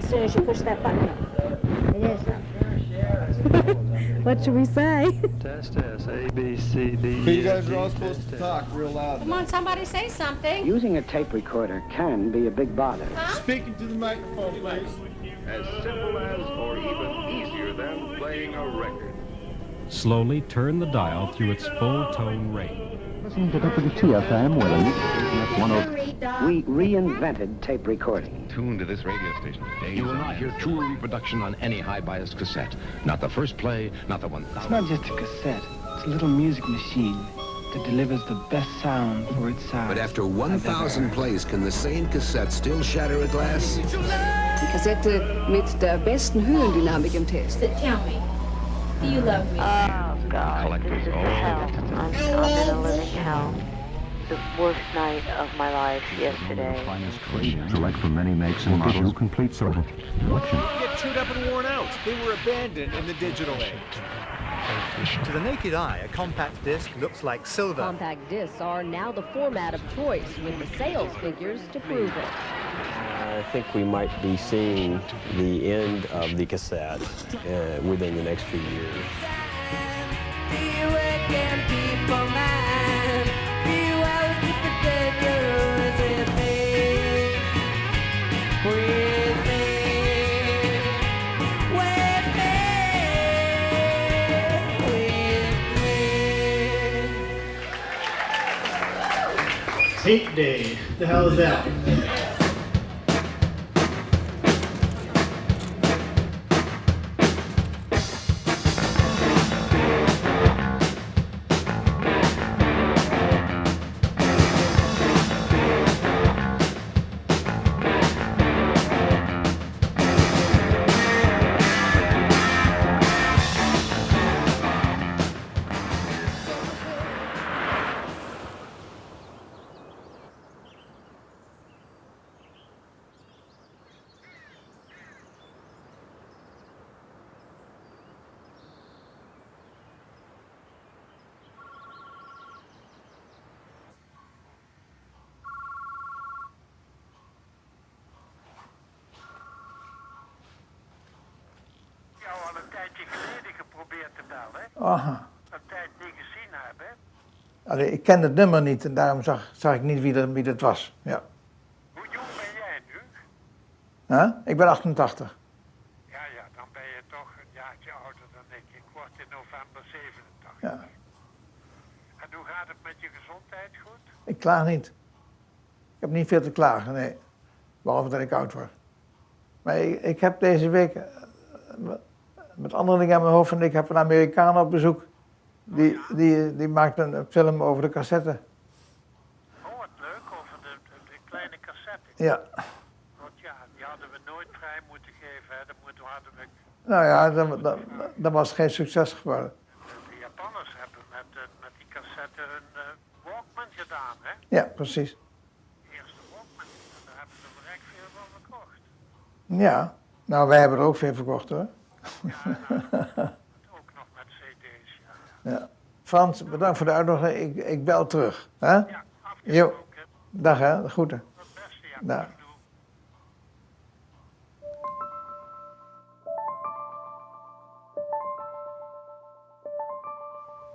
soon as you push that button. It is. What should we say? Test, A, B, C, D, E, You guys are all supposed to talk real loud. Come on, somebody say something. Using a tape recorder can be a big bother. Speaking to the microphone, please. As simple as, or even easier than, playing a record. Slowly turn the dial through its full tone range. Listening to WTFM with we reinvented tape recording. Tuned to this radio station today. You will not hear true reproduction on any high-bias cassette. Not the first play, not the 1,000. It's not just a cassette. It's a little music machine that delivers the best sound for its size. But after 1,000 plays, can the same cassette still shatter a glass? Die Cassette mit der besten Höhendynamik im Test. Tell me, do you love me? Oh, God, this is hell. I'm in a living hell. The worst night of my life yesterday. Select from many makes and models. Complete selection. Get chewed up and worn out. They were abandoned in the digital age. To the naked eye, a compact disc looks like silver. Compact discs are now the format of choice, with the sales figures to prove it. I think we might be seeing the end of the cassette within the next few years. Tape day. The hell is that? Aha. Allee, ik ken het nummer niet en daarom zag ik niet wie dat was. Ja. Hoe jong ben jij nu? Huh? Ik ben 88. Ja, dan ben je toch een jaartje ouder dan ik. Ik word in november 87. Ja. En hoe gaat het met je gezondheid? Goed? Ik klaag niet. Ik heb niet veel te klagen, nee. Behalve dat ik oud word. Maar ik heb deze week met andere dingen aan mijn hoofd en ik heb een Amerikaan op bezoek. Die maakt een film over de cassette. Oh, wat leuk, over de kleine cassette. Ja. Want ja, die hadden we nooit vrij moeten geven, hè. Hadden we... Nou ja, dat was geen succes geworden. De Japanners hebben met die cassette hun Walkman gedaan, hè? Ja, precies. De eerste Walkman, en daar hebben ze er echt veel van verkocht. Ja, nou wij hebben er ook veel verkocht hoor. Ook nog met cd's, ja. Ja. Frans, bedankt voor de uitnodiging. Ik bel terug. Hè? Ja, afgesproken. Dag hè, de groeten. Tot het beste, ja. Dag.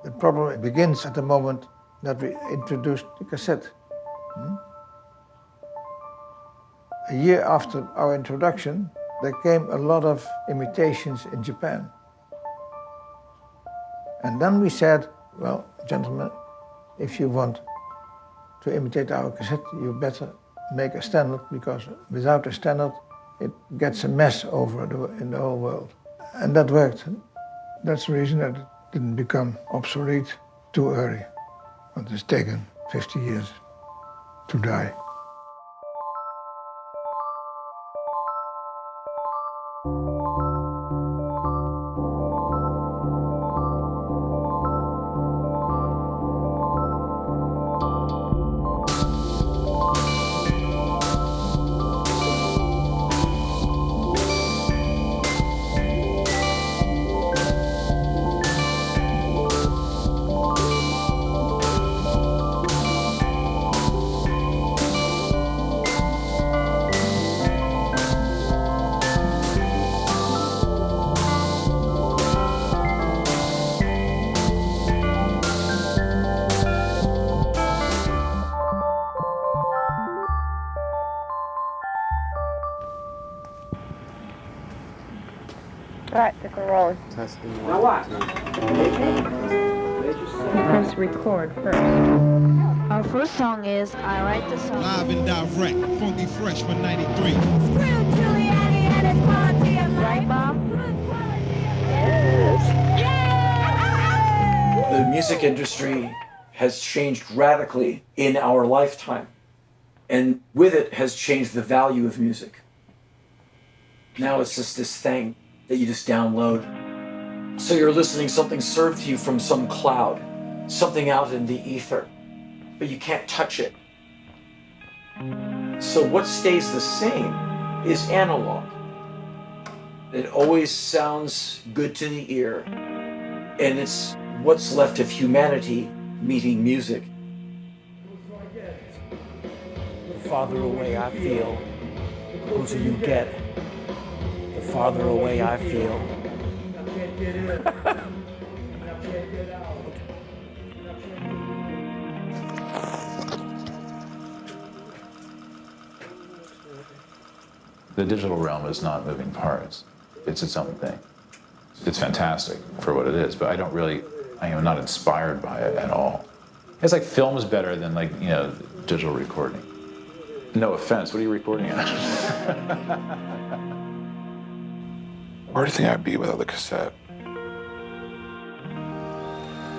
The problem begins at the moment that we introduced the cassette. A year after our introduction, there came a lot of imitations in Japan. And then we said, well, gentlemen, if you want to imitate our cassette, you better make a standard, because without a standard, it gets a mess in the whole world. And that worked. That's the reason that it didn't become obsolete too early. But it's taken 50 years to die. and rolling. Testing. Now what? Press record first. Our first song is I Write the Song. Live and direct, Funky Fresh for 93. Right, Bob? The music industry has changed radically in our lifetime, and with it has changed the value of music. Now it's just this thing that you just download. So you're listening something served to you from some cloud, something out in the ether, but you can't touch it. So what stays the same is analog. It always sounds good to the ear, and it's what's left of humanity meeting music. The farther away I feel, the closer you get. The farther away I feel. The digital realm is not moving parts. It's its own thing. It's fantastic for what it is, but I am not inspired by it at all. It's like film is better than digital recording. No offense, what are you recording at? Where do you think I'd be without the cassette?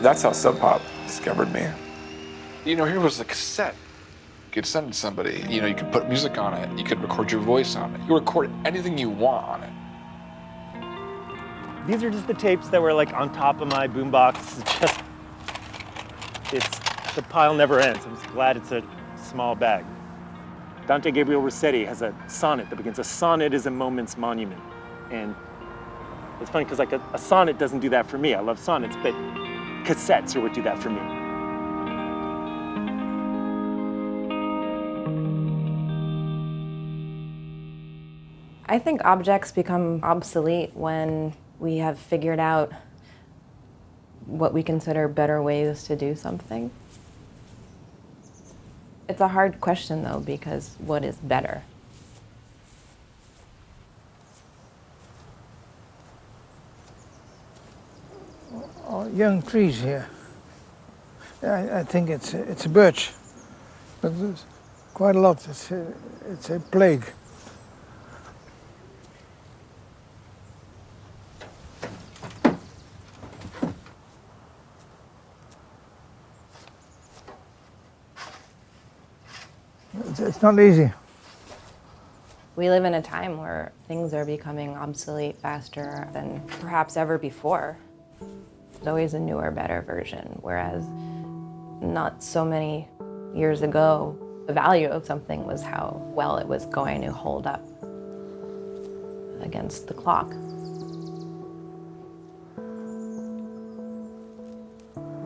That's how Sub Pop discovered me. Here was the cassette. You could send it to somebody. You could put music on it. You could record your voice on it. You could record anything you want on it. These are just the tapes that were on top of my boombox. The pile never ends. I'm just glad it's a small bag. Dante Gabriel Rossetti has a sonnet that begins, "A sonnet is a moment's monument." And it's funny because a sonnet doesn't do that for me. I love sonnets, but cassettes are what do that for me. I think objects become obsolete when we have figured out what we consider better ways to do something. It's a hard question though, because what is better? Young trees here. I think it's a birch, but there's quite a lot. It's a plague. It's not easy. We live in a time where things are becoming obsolete faster than perhaps ever before. There's always a newer, better version, whereas not so many years ago, the value of something was how well it was going to hold up against the clock.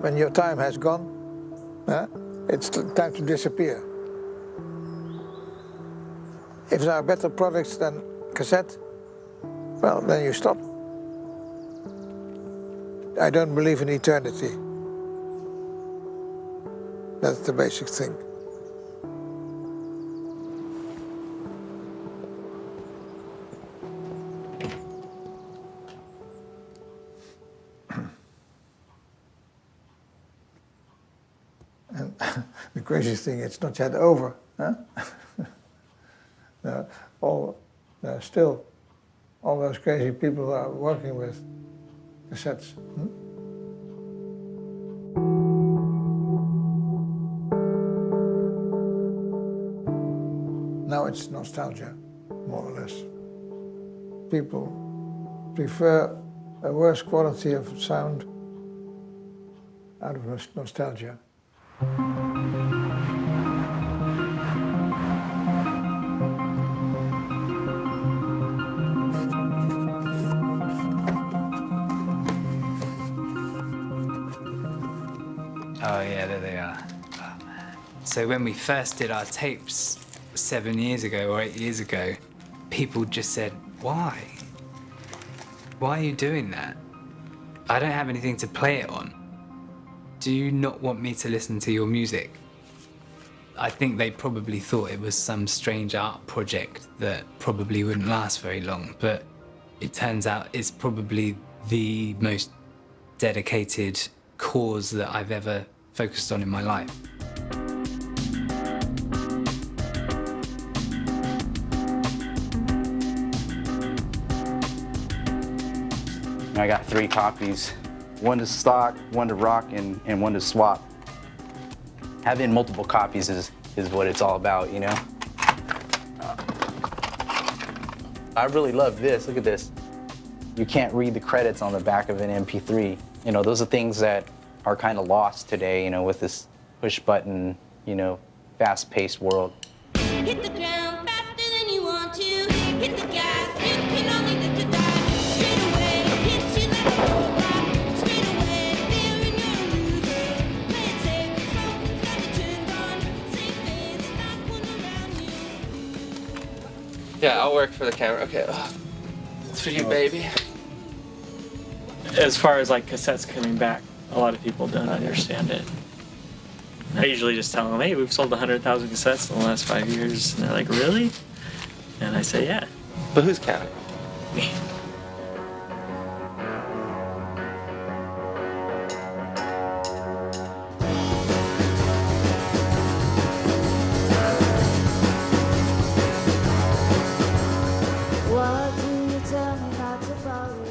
When your time has gone, it's time to disappear. If there are better products than cassette, well, then you stop. I don't believe in eternity. That's the basic thing. And the craziest thing, it's not yet over. Huh? Still, all those crazy people are working with cassettes. Now it's nostalgia, more or less. People prefer a worse quality of sound out of nostalgia. Oh yeah, there they are. Oh, so when we first did our tapes 7 years ago or 8 years ago, people just said, why? Why are you doing that? I don't have anything to play it on. Do you not want me to listen to your music? I think they probably thought it was some strange art project that probably wouldn't last very long, but it turns out it's probably the most dedicated cause that I've ever focused on in my life. I got 3 copies, one to stock, one to rock, and one to swap. Having multiple copies is what it's all about, you know? I really love this. Look at this. You can't read the credits on the back of an MP3. You know, those are things that are kind of lost today, you know, with this push button, you know, fast-paced world. Hit the ground faster than you want to. Hit the gas, you can only live to die. Straight away, hit you like a robot. Straight away, there and you're a loser. Play it safe, something's got you turned on. Safe is stop one around you. Yeah, I'll work for the camera. Okay. It's for you, baby. As far as like cassettes coming back, a lot of people don't understand it. I usually just tell them, hey, we've sold 100,000 cassettes in the last 5 years. And they're like, really? And I say, yeah. But who's counting? Me.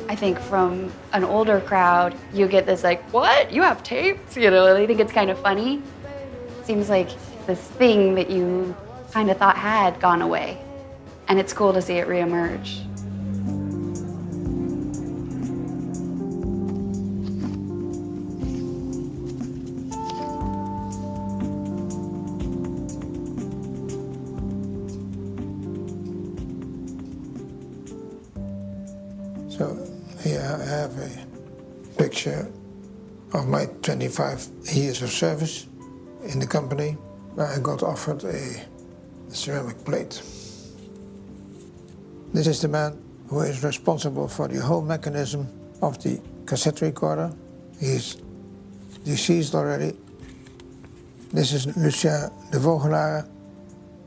I think from an older crowd, you get this like, what? You have tapes? You know, they think it's kind of funny. Seems like this thing that you kind of thought had gone away. And it's cool to see it reemerge. So here I have a picture of my 25 years of service in the company. I got offered a ceramic plate. This is the man who is responsible for the whole mechanism of the cassette recorder. He's deceased already. This is Lucien de Vogelaar.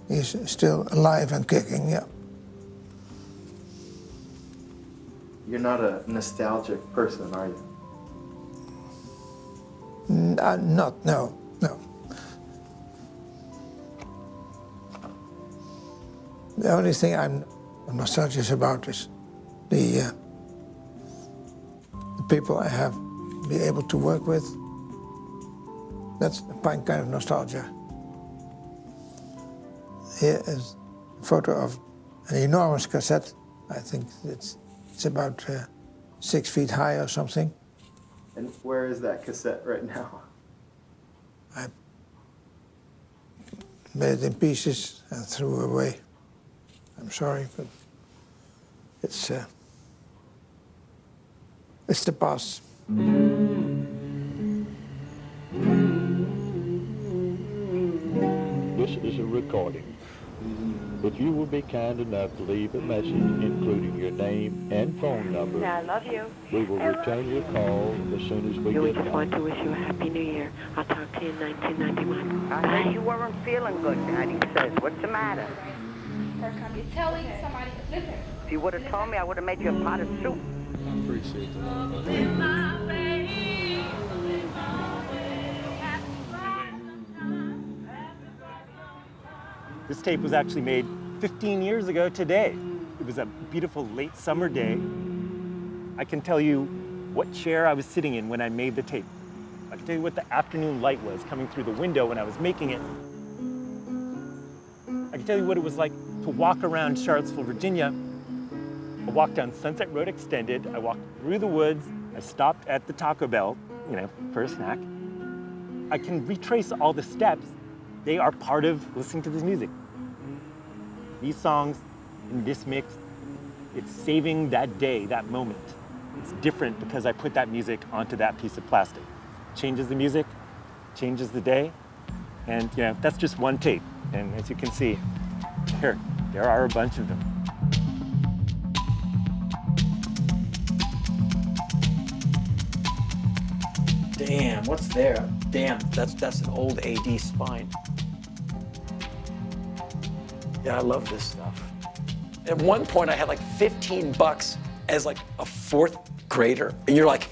He's still alive and kicking, yeah. You're not a nostalgic person, are you? Not, no. The only thing I'm nostalgic about is the people I have been able to work with. That's a kind of nostalgia. Here is a photo of an enormous cassette. I think it's about 6 feet high or something. And where is that cassette right now? I made it in pieces and threw it away. I'm sorry, but it's the past. This is a recording. If you will be kind enough to leave a message including your name and phone number, I love you. we will return your call as soon as we We get just done. want to wish you a Happy New Year. I'll talk to you in 1991. I heard you weren't feeling good, Daddy says. What's the matter? You're telling somebody, listen. If you would have told me, I would have made you a pot of soup. I appreciate the love. This tape was actually made 15 years ago today. It was a beautiful late summer day. I can tell you what chair I was sitting in when I made the tape. I can tell you what the afternoon light was coming through the window when I was making it. I can tell you what it was like to walk around Charlottesville, Virginia. I walked down Sunset Road Extended. I walked through the woods. I stopped at the Taco Bell, you know, for a snack. I can retrace all the steps. They are part of listening to this music. These songs in this mix, it's saving that day, that moment. It's different because I put that music onto that piece of plastic. Changes the music, changes the day, and you know, that's just one tape. And as you can see, here, there are a bunch of them. Damn, what's there? Damn, that's an old AD spine. Yeah, I love this stuff. At one point, I had like $15 as like a fourth greater. And you're like,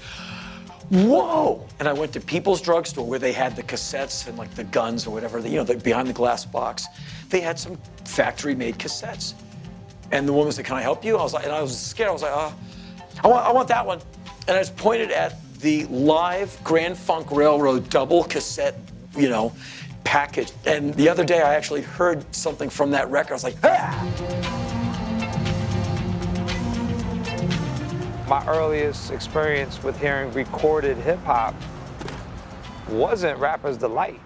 whoa! And I went to People's Drugstore where they had the cassettes and like the guns or whatever, you know, the behind the glass box. They had some factory-made cassettes. And the woman said, can I help you? I was like, and I was scared. I was like, I want that one. And I just pointed at the live Grand Funk Railroad double cassette, you know, package. And the other day I actually heard something from that record. I was like, ah! My earliest experience with hearing recorded hip hop wasn't Rapper's Delight.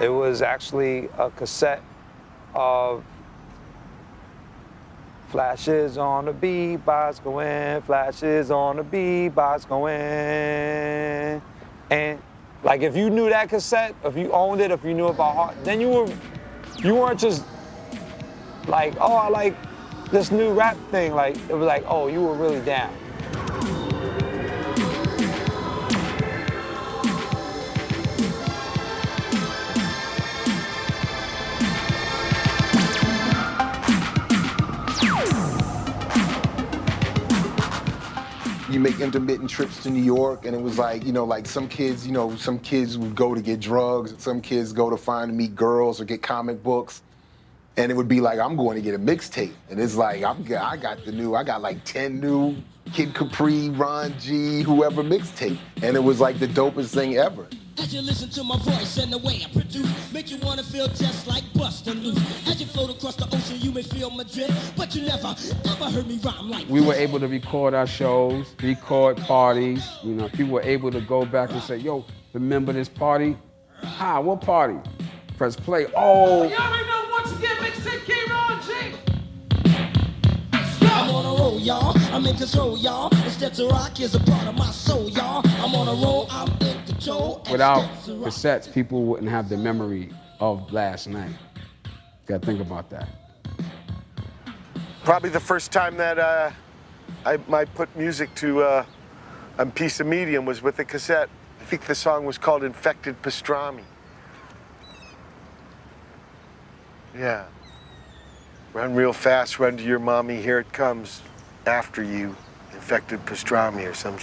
It was actually a cassette of flashes on the beatbox going, flashes on the beatbox going. And like if you knew that cassette, if you owned it, if you knew it by heart, then you weren't just like, oh, I like this new rap thing. Like it was like, oh, you were really down. You make intermittent trips to New York, and it was like, you know, like some kids would go to get drugs, some kids go to meet girls or get comic books, and it would be like, I'm going to get a mixtape, and it's like, I got like 10 new Kid Capri, Ron G, whoever mixtape, and it was like the dopest thing ever. As you listen to my voice and the way I produce, make you wanna feel just like Busta Loose. As you float across the ocean, you may feel my drift, but you never, ever heard me rhyme like We were able to record our shows, record parties. You know, people were able to go back and say, yo, remember this party? Ah, what party? Press play. Oh. You already know once again, mixtape K-Ron G. I'm on a roll, y'all. I'm in control, y'all. The steps of rock is a part of my soul, y'all. I'm on a roll, I'm in control. Without cassettes, people wouldn't have the memory of last night. You gotta think about that. Probably the first time that I put music to a piece of medium was with a cassette. I think the song was called Infected Pastrami. Yeah. Run real fast, run to your mommy, here it comes after you. Infected pastrami or some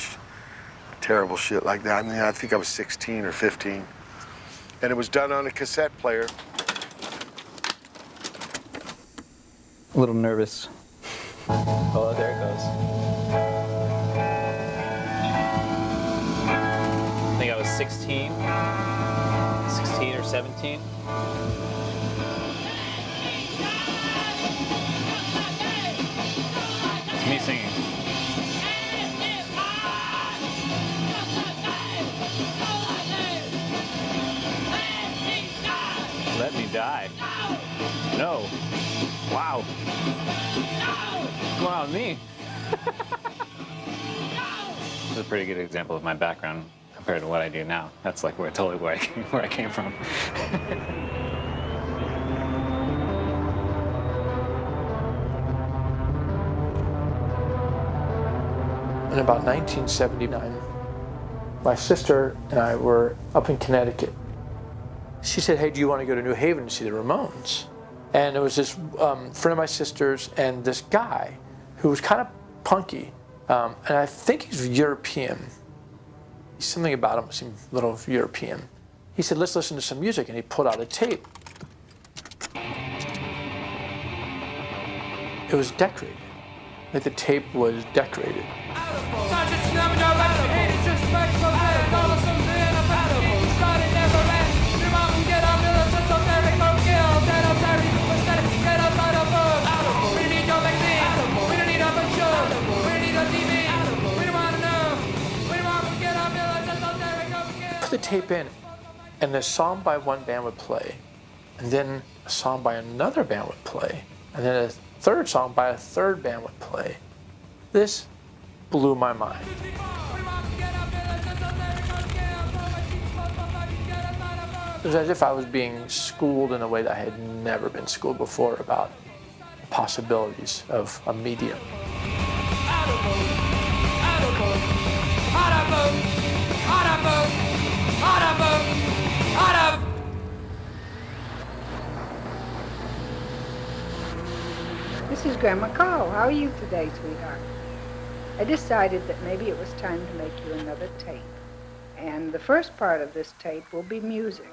terrible shit like that. I mean, I think I was 16 or 15. And it was done on a cassette player. A little nervous. Oh, there it goes. I think I was 16 or 17. It's me singing. Let me die. No. Wow. What's going on with me? This is a pretty good example of my background compared to what I do now. That's like where I came from. In about 1979, my sister and I were up in Connecticut. She said, hey, do you want to go to New Haven and see the Ramones? And it was this friend of my sister's and this guy who was kind of punky. And I think he's European. Something about him seemed a little European. He said, let's listen to some music, and he pulled out a tape. It was decorated. Like the tape was decorated. Put the tape in, and a song by one band would play, and then a song by another band would play, and then a third song by a third band would play. This blew my mind. It was as if I was being schooled in a way that I had never been schooled before about the possibilities of a medium. This is Grandma Carl. How are you today, sweetheart? I decided that maybe it was time to make you another tape. And the first part of this tape will be music.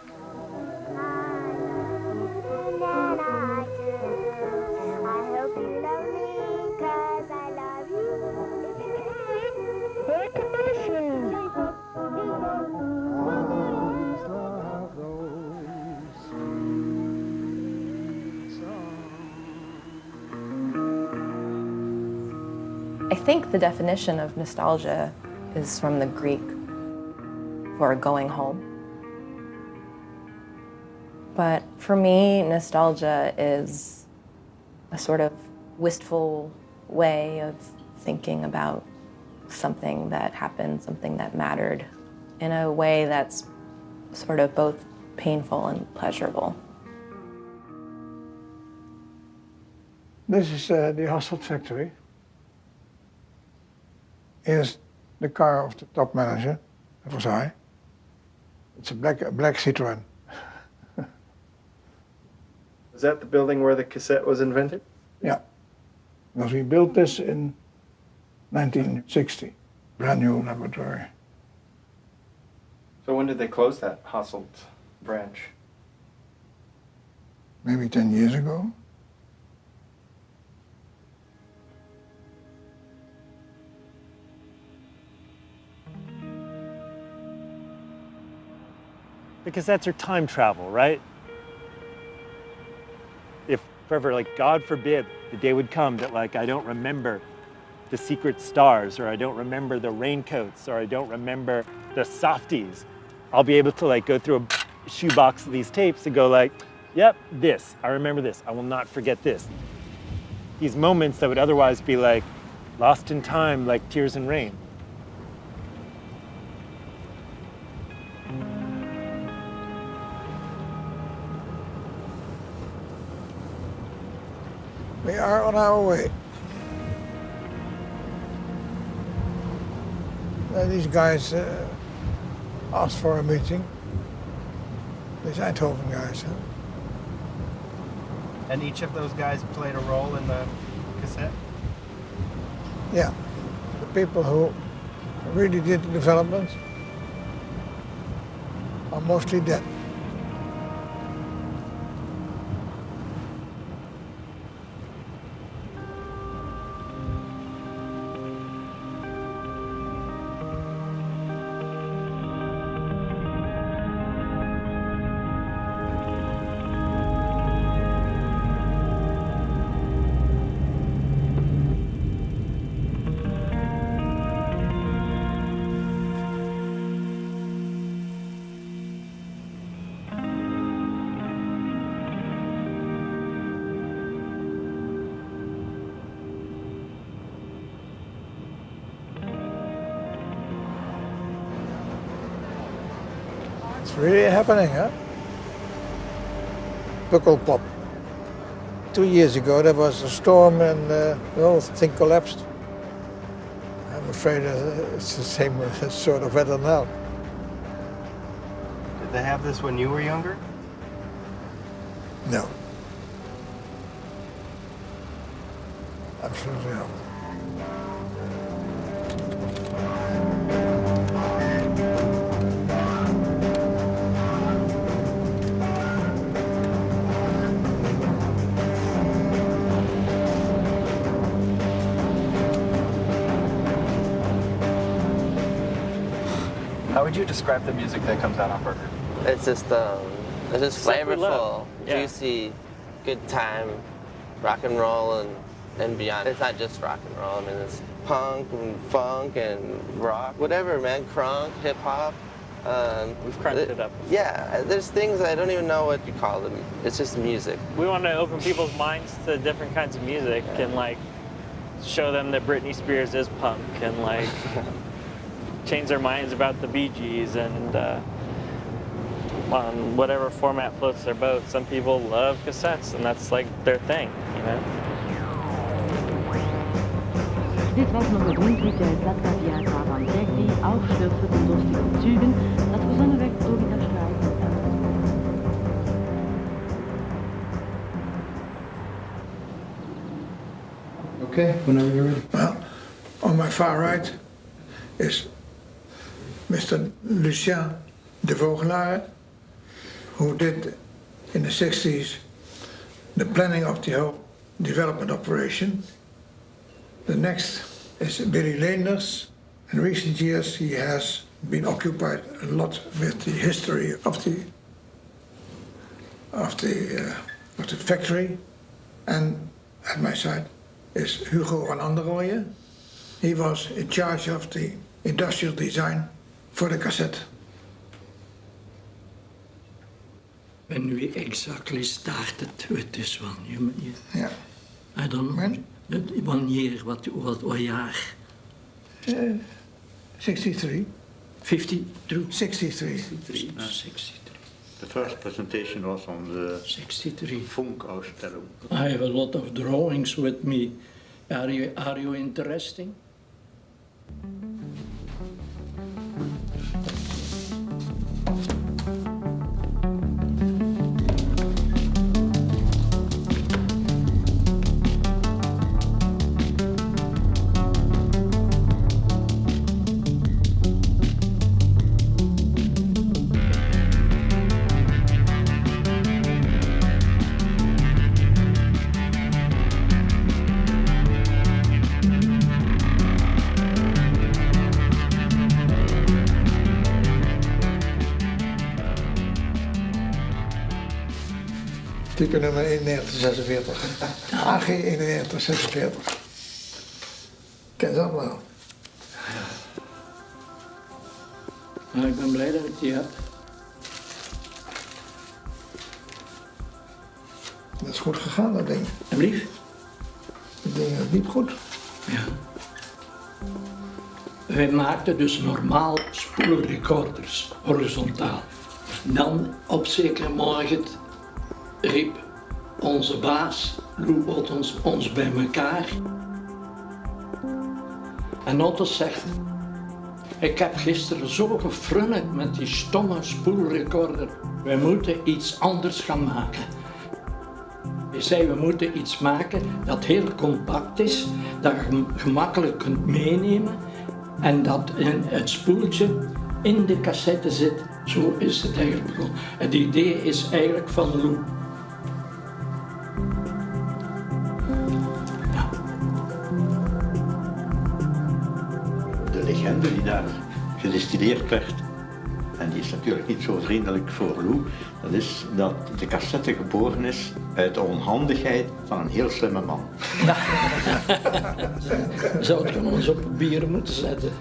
I think the definition of nostalgia is from the Greek for going home. But for me, nostalgia is a sort of wistful way of thinking about something that happened, something that mattered, in a way that's sort of both painful and pleasurable. This is the Hasselt factory. Here's the car of the top manager, that was I. It's a black Citroën. Was that the building where the cassette was invented? Yeah, because we built this in 1960, brand new laboratory. So when did they close that Hasselt branch? Maybe 10 years ago. The cassettes are time travel, right? If forever, like, God forbid, the day would come that, like, I don't remember the secret stars, or I don't remember the raincoats, or I don't remember the softies, I'll be able to, like, go through a shoebox of these tapes and go, like, yep, this, I remember this, I will not forget this. These moments that would otherwise be, like, lost in time, like tears in rain. We are on our way. These guys asked for a meeting. These Eindhoven guys. And each of those guys played a role in the cassette? Yeah, the people who really did the development are mostly dead. It's really happening, huh? Pukkelpop. 2 years ago there was a storm and the whole thing collapsed. I'm afraid it's the same sort of weather now. Did they have this when you were younger? No. Absolutely not. How would you describe the music that comes out on Burger? It's just flavorful, Yeah. juicy, good time, rock and roll and beyond. It's not just rock and roll. I mean, it's punk and funk and rock, whatever, man. Crunk, hip hop. We've crunched it up. Yeah, there's things I don't even know what you call them. It's just music. We want to open people's minds to different kinds of music and like show them that Britney Spears is punk and like change their minds about the Bee Gees and on whatever format floats their boat. Some people love cassettes and that's like their thing, you know? Dit was nog het winkeltijd dat Casseta van Jackie aufschrift für den lustigen Zügen, dat gezongen werd door Gitaarstrijker. Okay, whenever you're ready. Well, on my far right is Mr. Lucien de Vogelaar, who did in the 60s the planning of the whole development operation. The next is Billy Leenders. In recent years he has been occupied a lot with the history of the factory. And at my side is Hugo van Anderrooyen. He was in charge of the industrial design for the cassette. When we exactly started with this one, Yeah. I don't know. When? 1 year, what jaar? 63. 52? 63. 63. The first presentation was on the 63. Funkausstellung. I have a lot of drawings with me. Are you interesting? Type nummer 9146. AG 9146. Ken dat wel? Nou, ik ben blij dat ik die heb. Dat is goed gegaan, dat ding. En lief? Dat ding liep goed. Ja. Wij maakten dus normaal spoelrecorders, horizontaal. Dan op zekere morgen riep onze baas, Lou Ottens, ons bij elkaar. En Ottens zegt, ik heb gisteren zo gefrunnikt met die stomme spoelrecorder. Wij moeten iets anders gaan maken. Hij zei, we moeten iets maken dat heel compact is, dat je gemakkelijk kunt meenemen en dat het spoeltje in de cassette zit. Zo is het eigenlijk begonnen. Het idee is eigenlijk van Lou. De legende die daar gedistilleerd werd, en die is natuurlijk niet zo vriendelijk voor Lou, dat is dat de cassette geboren is uit de onhandigheid van een heel slimme man. Zou het ons op papier moeten zetten.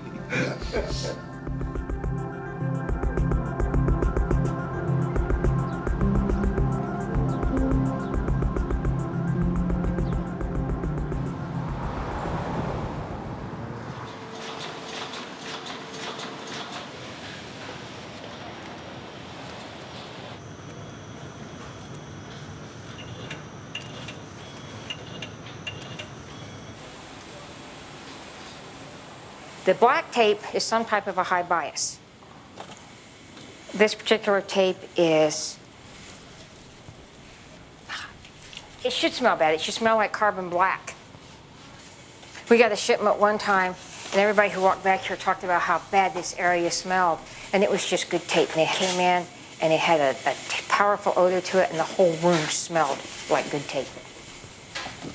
The black tape is some type of a high bias. This particular tape is, it should smell bad. It should smell like carbon black. We got a shipment one time, and everybody who walked back here talked about how bad this area smelled, and it was just good tape. And it came in, and it had a powerful odor to it, and the whole room smelled like good tape.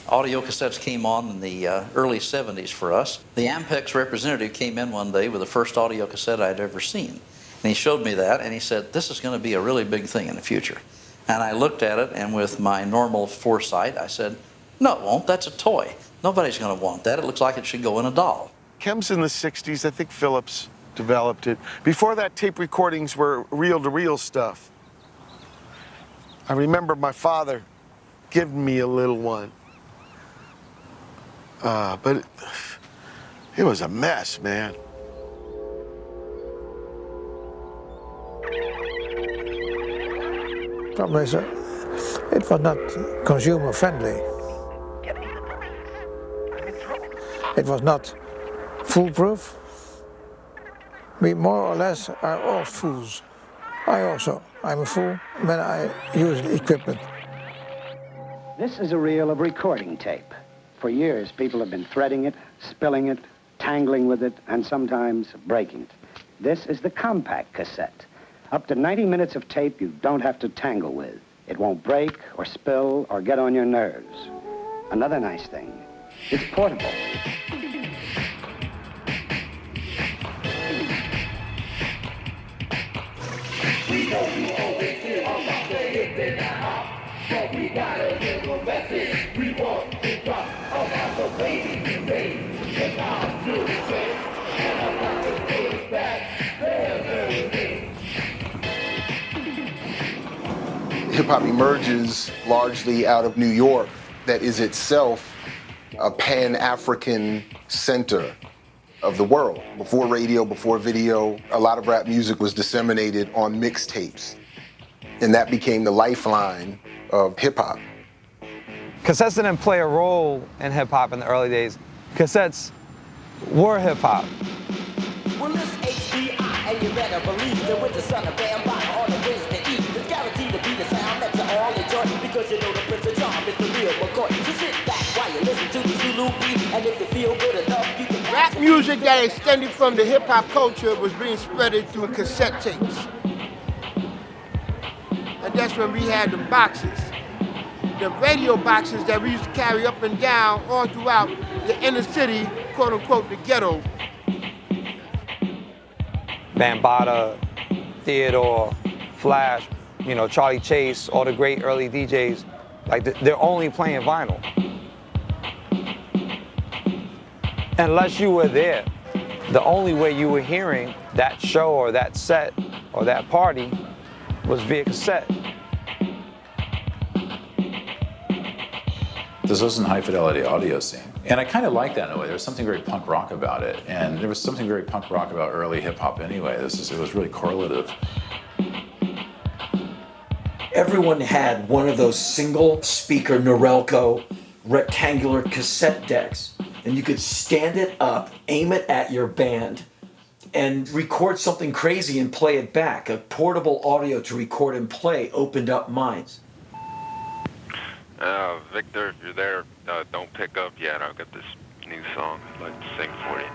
Audio cassettes came on in the early 70s for us. The Ampex representative came in one day with the first audio cassette I'd ever seen. And he showed me that, and he said, this is going to be a really big thing in the future. And I looked at it, and with my normal foresight, I said, no, it won't. That's a toy. Nobody's going to want that. It looks like it should go in a doll. Chems in the 60s, I think Philips developed it. Before that, tape recordings were reel-to-reel stuff. I remember my father giving me a little one. But it was a mess, man. Problem is, it was not consumer friendly. It was not foolproof. We more or less are all fools. I'm a fool when I use the equipment. This is a reel of recording tape. For years, people have been threading it, spilling it, tangling with it, and sometimes breaking it. This is the compact cassette. Up to 90 minutes of tape you don't have to tangle with. It won't break or spill or get on your nerves. Another nice thing, it's portable. We know you always hear about the hip and hop, but we got a little message we want to drop about the way we made the house to say, and about the things that they're learning. Hip-hop emerges largely out of New York, that is itself a Pan-African center of the world. Before radio, before video, a lot of rap music was disseminated on mixtapes, and that became the lifeline of hip-hop. Cassettes didn't play a role in hip-hop in the early days. Cassettes were hip-hop. Well, this HBI, and you better believe that with the son of Bam Bam, all the ways to eat, it's guaranteed to be the sound that you all enjoy, because you know the Prince of Charm is the real McCoy. So sit back while you listen to the Zulu beat, and if you feel good enough, you can... Rap music that extended from the hip-hop culture was being spreaded through cassette tapes. And that's when we had the boxes. The radio boxes that we used to carry up and down all throughout the inner city, quote-unquote, the ghetto. Bambaataa, Theodore, Flash, you know, Charlie Chase, all the great early DJs, like they're only playing vinyl. Unless you were there, the only way you were hearing that show or that set or that party was via cassette. This wasn't high fidelity audio scene. And I kind of like that in a way. There was something very punk rock about it. And there was something very punk rock about early hip hop anyway. It was really correlative. Everyone had one of those single speaker Norelco rectangular cassette decks. And you could stand it up, aim it at your band, and record something crazy and play it back. A portable audio to record and play opened up minds. Victor, if you're there, don't pick up yet. I've got this new song I'd like to sing for you.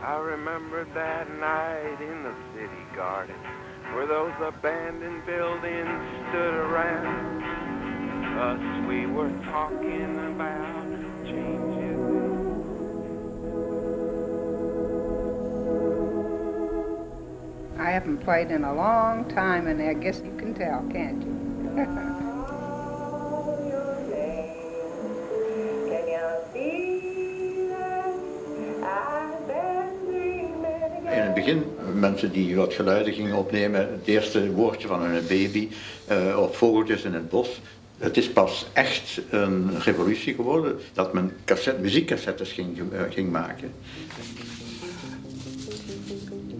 I remember that night in the city garden where those abandoned buildings stood around us. We were talking about changes. I haven't played in a long time, and I guess you can tell, can't you? In het begin, mensen die wat geluiden gingen opnemen, het eerste woordje van een baby of vogeltjes in het bos. Het is pas echt een revolutie geworden dat men muziekcassettes ging maken.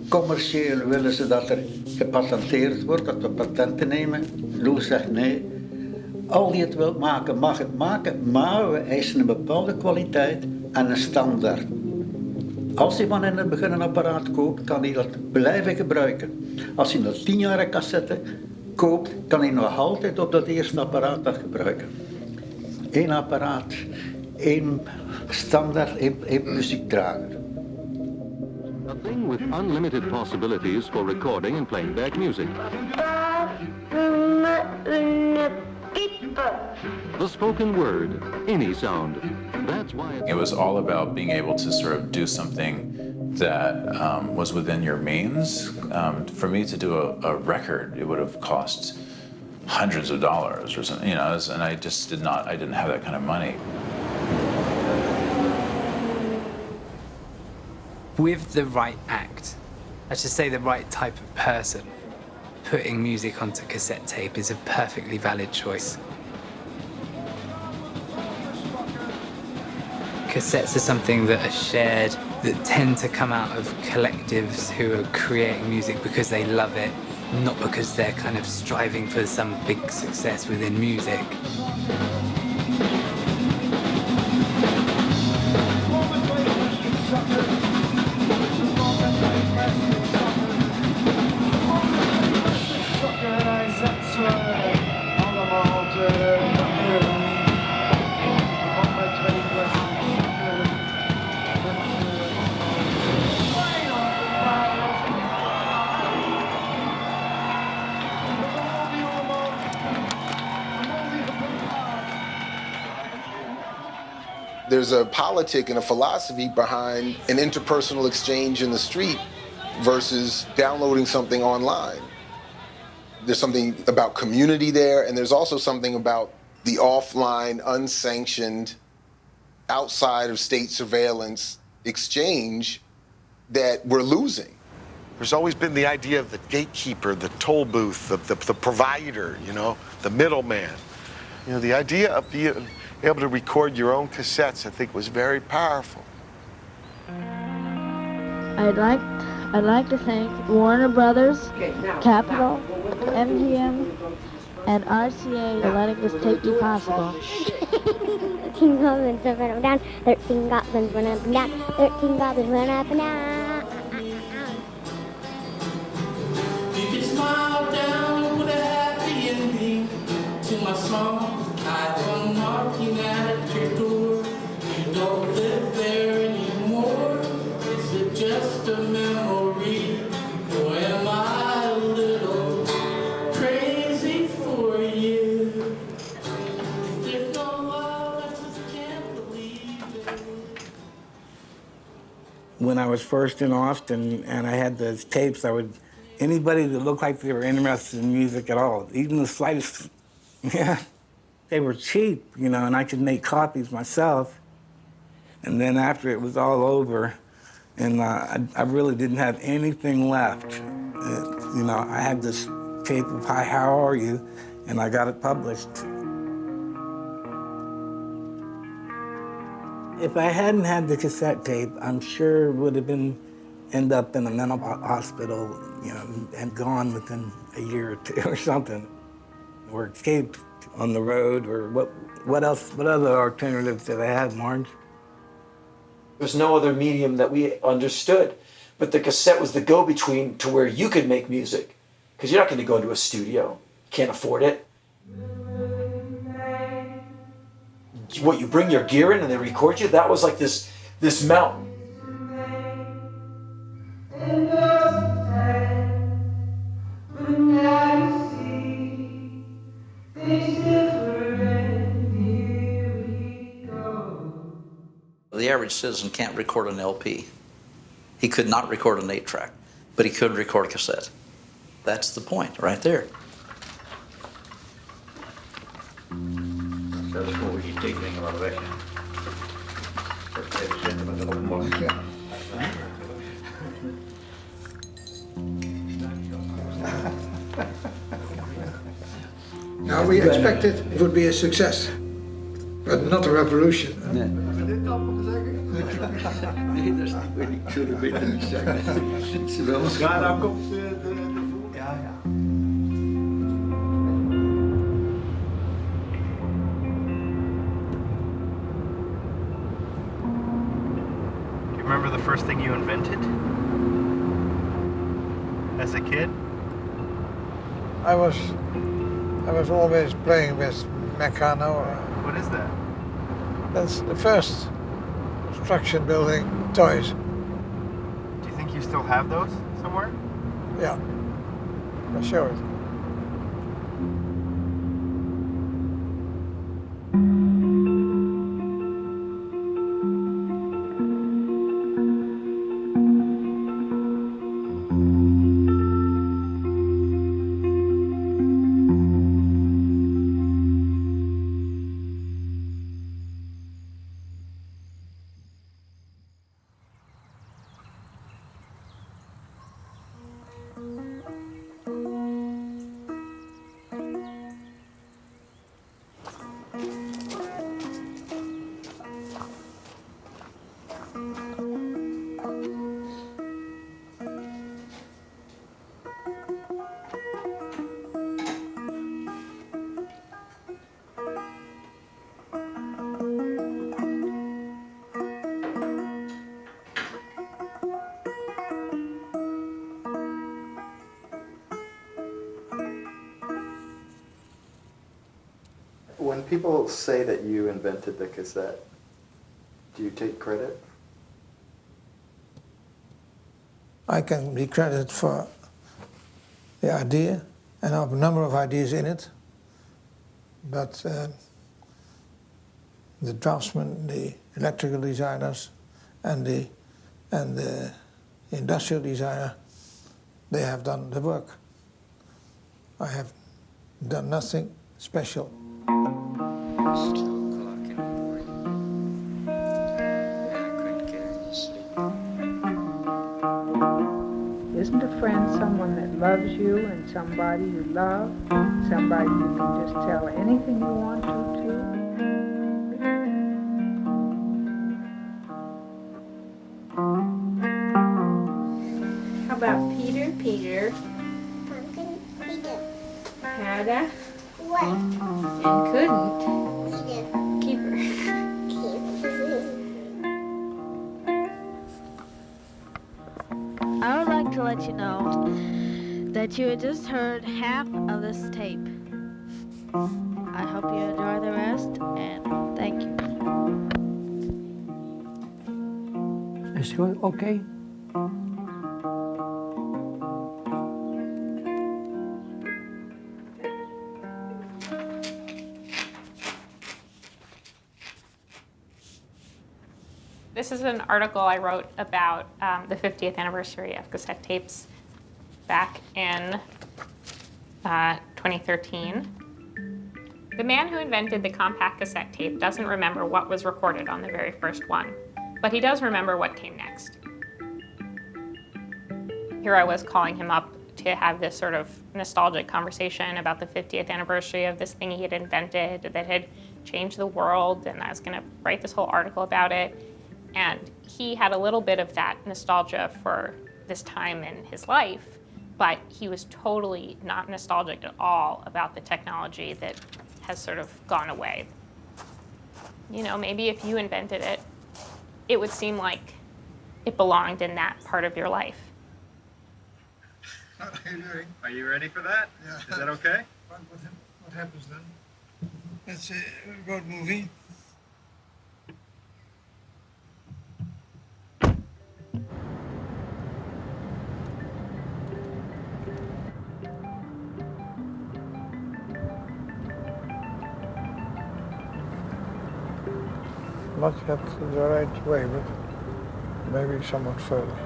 Commercieel willen ze dat er gepatenteerd wordt, dat we patenten nemen. Lou zegt nee. Al die het wil maken, mag het maken, maar we eisen een bepaalde kwaliteit en een standaard. Als hij van in het begin een apparaat koopt, kan hij dat blijven gebruiken. Als hij een 10-jarige cassette koopt, kan hij nog altijd op dat eerste apparaat dat gebruiken. Eén apparaat, één standaard, één muziekdrager. A thing with unlimited possibilities for recording and playing back music. The spoken word, any sound. That's why It was all about being able to sort of do something that was within your means. For me to do a record, it would have cost hundreds of dollars or something, you know, and I just didn't have that kind of money. With the right act, I should say the right type of person, putting music onto cassette tape is a perfectly valid choice. Cassettes are something that are shared, that tend to come out of collectives who are creating music because they love it, not because they're kind of striving for some big success within music. There's a politic and a philosophy behind an interpersonal exchange in the street versus downloading something online. There's something about community there, and there's also something about the offline, unsanctioned, outside of state surveillance exchange that we're losing. There's always been the idea of the gatekeeper, the toll booth, the provider, you know, the middleman. You know, the idea of being able to record your own cassettes, I think, was very powerful. I'd like to thank Warner Brothers, Capitol, MGM, and RCA for letting this tape be possible. 13 goblins went up and down, 13 goblins went up and down, 13 goblins went up and down. You can smile down with a happy ending to my song. I come knocking at your door. You don't live there anymore. Is it just a memory? Or am I a little crazy for you? There's no love, I just can't believe it. When I was first in Austin and I had those tapes, anybody that looked like they were interested in music at all, even the slightest, yeah, they were cheap, you know, and I could make copies myself. And then after it was all over, and I really didn't have anything left. You know, I had this tape of Hi, How Are You? And I got it published. If I hadn't had the cassette tape, I'm sure it would have end up in a mental hospital, you know, and gone within a year or two or something, or escaped on the road, or what other alternatives did I have, Marge? There's no other medium that we understood, but the cassette was the go-between to where you could make music, because you're not going to go into a studio, can't afford it. What, you bring your gear in and they record you? That was like this mountain. The average citizen can't record an LP. He could not record an 8-track, but he could record a cassette. That's the point right there. Now we expected it would be a success, but not a revolution. Nee, dat is niet waar ik zo beter niet zeggen. Ze wel eens gaan. Ja, komt ja, ja. Do you remember the first thing you invented as a kid? I was always playing with Meccano. What is that? That's the first construction building toys. Do you think you still have those somewhere? Yeah, I'll show it. When people say that you invented the cassette, do you take credit? I can be credited for the idea, and I have a number of ideas in it, but the draftsman, the electrical designers and the industrial designer, they have done the work. I have done nothing special. Isn't a friend someone that loves you and somebody you love? Somebody you can just tell anything you want to? How about Peter? Peter had a and couldn't keep her. I would like to let you know that you had just heard half of this tape. I hope you enjoy the rest, and thank you. Is it good? Okay. This is an article I wrote about the 50th anniversary of cassette tapes back in 2013. The man who invented the compact cassette tape doesn't remember what was recorded on the very first one, but he does remember what came next. Here I was calling him up to have this sort of nostalgic conversation about the 50th anniversary of this thing he had invented that had changed the world, and I was going to write this whole article about it. And he had a little bit of that nostalgia for this time in his life, but he was totally not nostalgic at all about the technology that has sort of gone away. You know, maybe if you invented it, it would seem like it belonged in that part of your life. How are you doing? Are you ready for that? Yeah. Is that okay? What happens then? It's a road movie. Not yet the right way, but maybe somewhat further.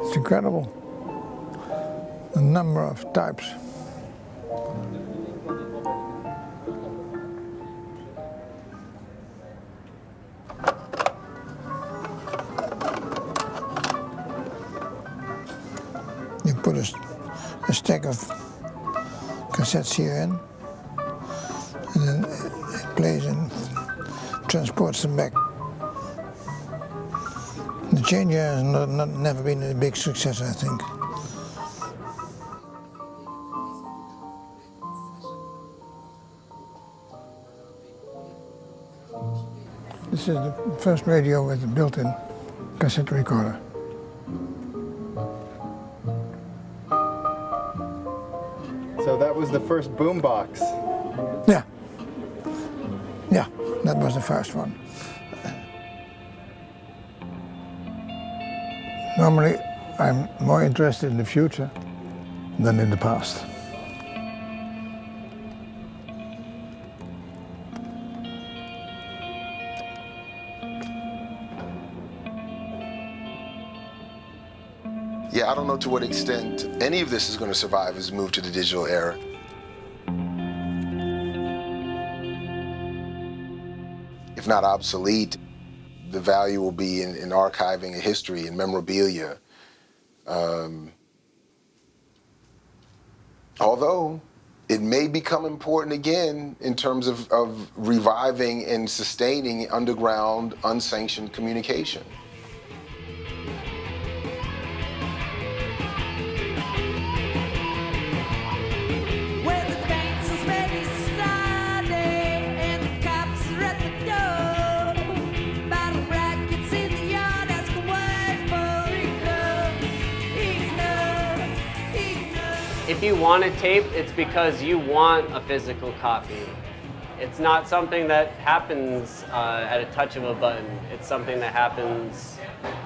It's incredible, the number of types. You put a stack of cassettes here in, and then it plays and transports them back. The changer has never been a big success, I think. This is the first radio with a built-in cassette recorder. So that was the first boombox. Yeah. Yeah, that was the first one. Normally, I'm more interested in the future than in the past. Yeah, I don't know to what extent any of this is going to survive as we move to the digital era. If not obsolete, the value will be in archiving a history and memorabilia. Although it may become important again in terms of reviving and sustaining underground, unsanctioned communication. If you want a tape, it's because you want a physical copy. It's not something that happens at a touch of a button. It's something that happens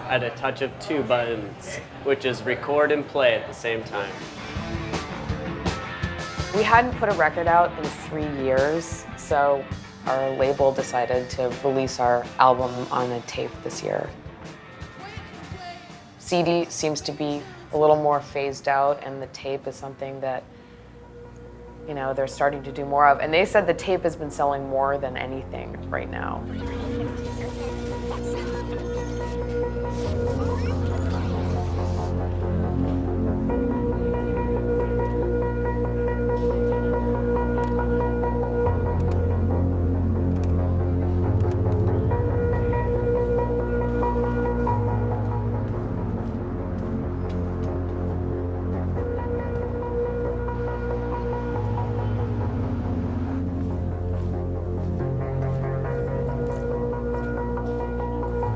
at a touch of two buttons, which is record and play at the same time. We hadn't put a record out in 3 years, so our label decided to release our album on a tape this year. CD seems to be a little more phased out, and the tape is something that, you know, they're starting to do more of. And they said the tape has been selling more than anything right now.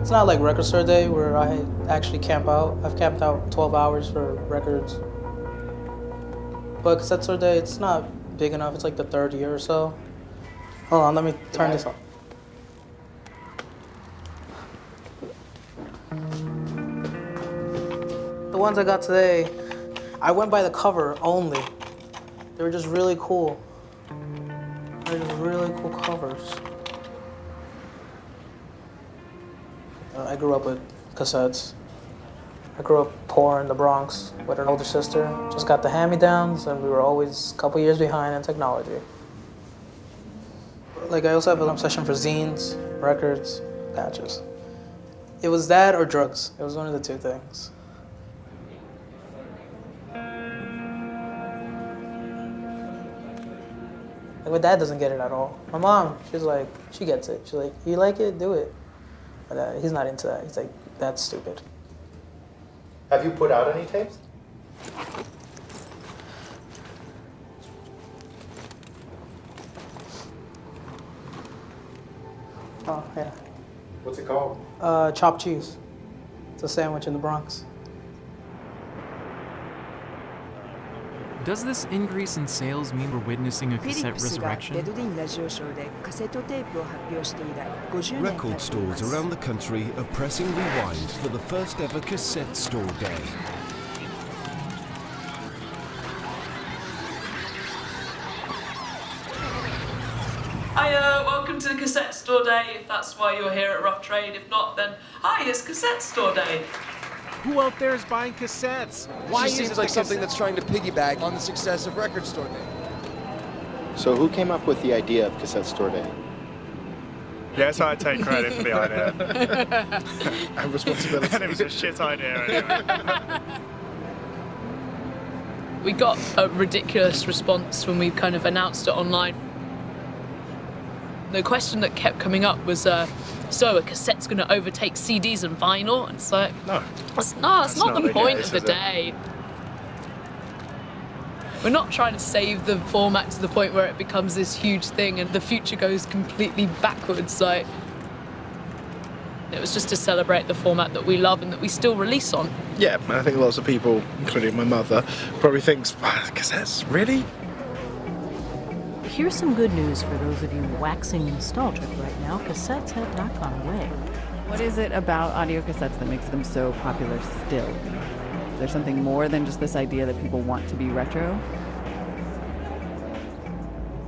It's not like record store day where I actually camp out. I've camped out 12 hours for records. But cassette store day, it's not big enough. It's like the 3rd year or so. Hold on, let me turn this off. The ones I got today, I went by the cover only. They were just really cool. They're just really cool covers. I grew up with cassettes. I grew up poor in the Bronx with an older sister. Just got the hand-me-downs, and we were always a couple years behind in technology. Like, I also have an obsession for zines, records, patches. It was that or drugs. It was one of the two things. Like, my dad doesn't get it at all. My mom, she's like, she gets it. She's like, you like it, do it. But he's not into that. He's like, that's stupid. Have you put out any tapes? Oh, yeah. What's it called? Chopped cheese. It's a sandwich in the Bronx. Does this increase in sales mean we're witnessing a cassette resurrection? Record stores around the country are pressing rewind for the first ever cassette store day. Hiya, welcome to the Cassette Store Day, if that's why you're here at Rough Trade. If not, then hi, it's Cassette Store Day. Who out there is buying cassettes? Why She seems like something that's trying to piggyback on the success of Record Store Day. So who came up with the idea of Cassette Store Day? Yes, I take credit for the idea. And responsibility. And it was a shit idea anyway. We got a ridiculous response when we kind of announced it online. The question that kept coming up was, so a cassette's going to overtake CDs and vinyl? And it's like, no, that's not the point of the day. We're not trying to save the format to the point where it becomes this huge thing and the future goes completely backwards. Like, it was just to celebrate the format that we love and that we still release on. Yeah, I think lots of people, including my mother, probably thinks, cassettes, really? Here's some good news for those of you waxing nostalgic right now. Cassettes have not gone away. What is it about audio cassettes that makes them so popular still? Is there something more than just this idea that people want to be retro?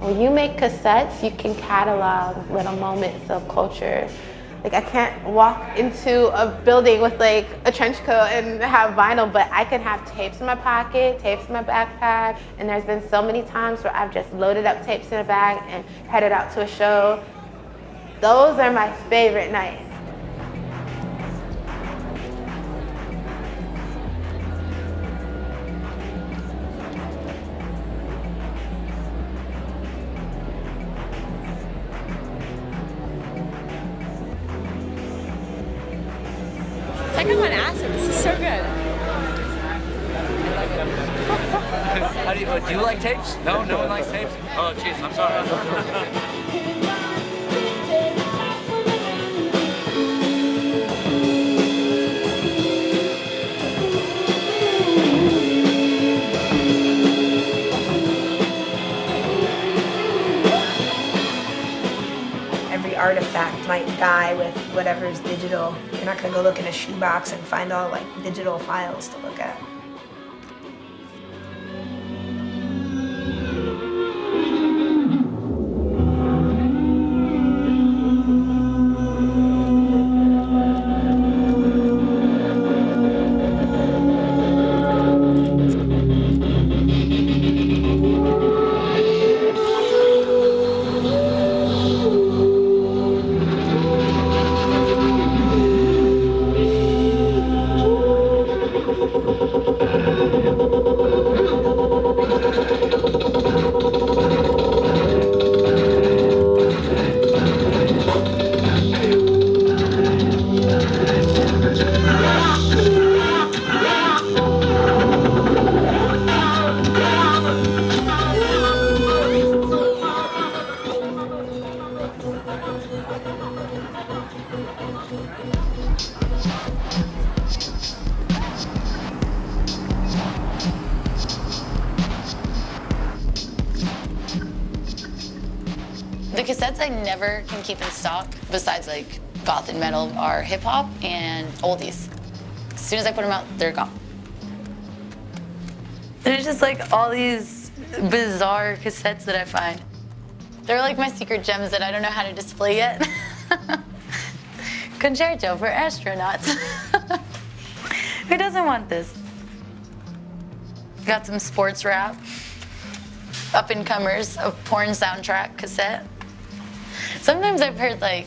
When you make cassettes, you can catalog little moments of culture. Like, I can't walk into a building with like a trench coat and have vinyl, but I can have tapes in my pocket, tapes in my backpack, and there's been so many times where I've just loaded up tapes in a bag and headed out to a show. Those are my favorite nights. Second one acid, this is so good. Do you like tapes? No, no one likes tapes? Oh, jeez, I'm sorry. might die with whatever's digital. You're not gonna go look in a shoebox and find all like digital files to look at. The cassettes I never can keep in stock, besides like goth and metal, are hip hop and oldies. As soon as I put them out, they're gone. There's just like all these bizarre cassettes that I find. They're like my secret gems that I don't know how to display yet. Concerto for astronauts. Who doesn't want this? Got some sports rap, up-and-comers, a porn soundtrack cassette. Sometimes I've heard like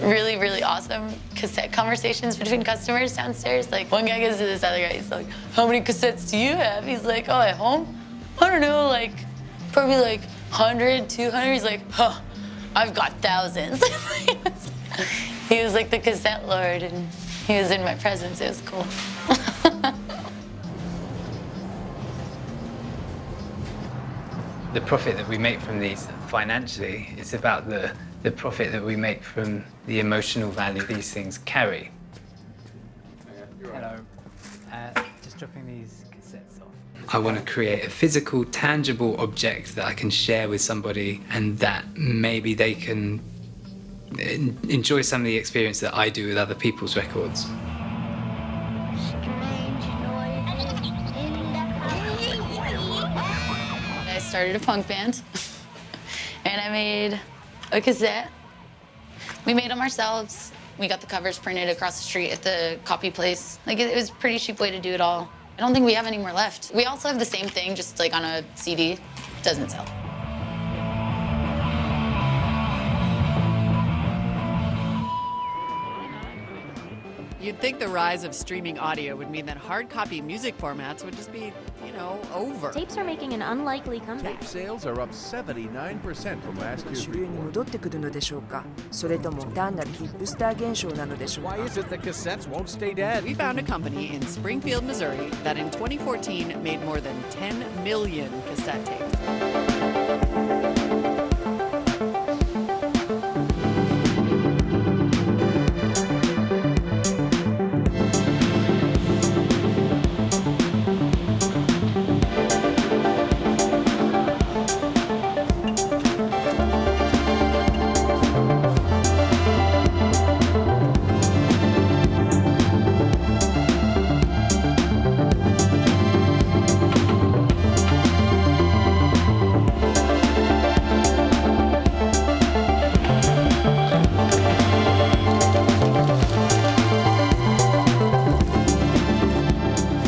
really, really awesome cassette conversations between customers downstairs. Like one guy goes to this other guy, he's like, how many cassettes do you have? He's like, oh, at home? I don't know, like probably like 100, 200. He's like, huh, I've got thousands. He was like the cassette lord and he was in my presence, it was cool. The profit that we make from these financially is about the profit that we make from the emotional value these things carry. Hello. Just dropping these cassettes off. I want to create a physical, tangible object that I can share with somebody and that maybe they can enjoy some of the experience that I do with other people's records. I started a punk band and I made a cassette. We made them ourselves. We got the covers printed across the street at the copy place. Like it was a pretty cheap way to do it all. I don't think we have any more left. We also have the same thing, just like on a CD. Doesn't sell. You'd think the rise of streaming audio would mean that hard copy music formats would just be, over. Tapes are making an unlikely comeback. Tape sales are up 79% from last year's report. 戻ってくるのでしょうかそれとも単なるヒップスター現象なのでしょうか Why is it that cassettes won't stay dead? We found a company in Springfield, Missouri that in 2014 made more than 10 million cassette tapes.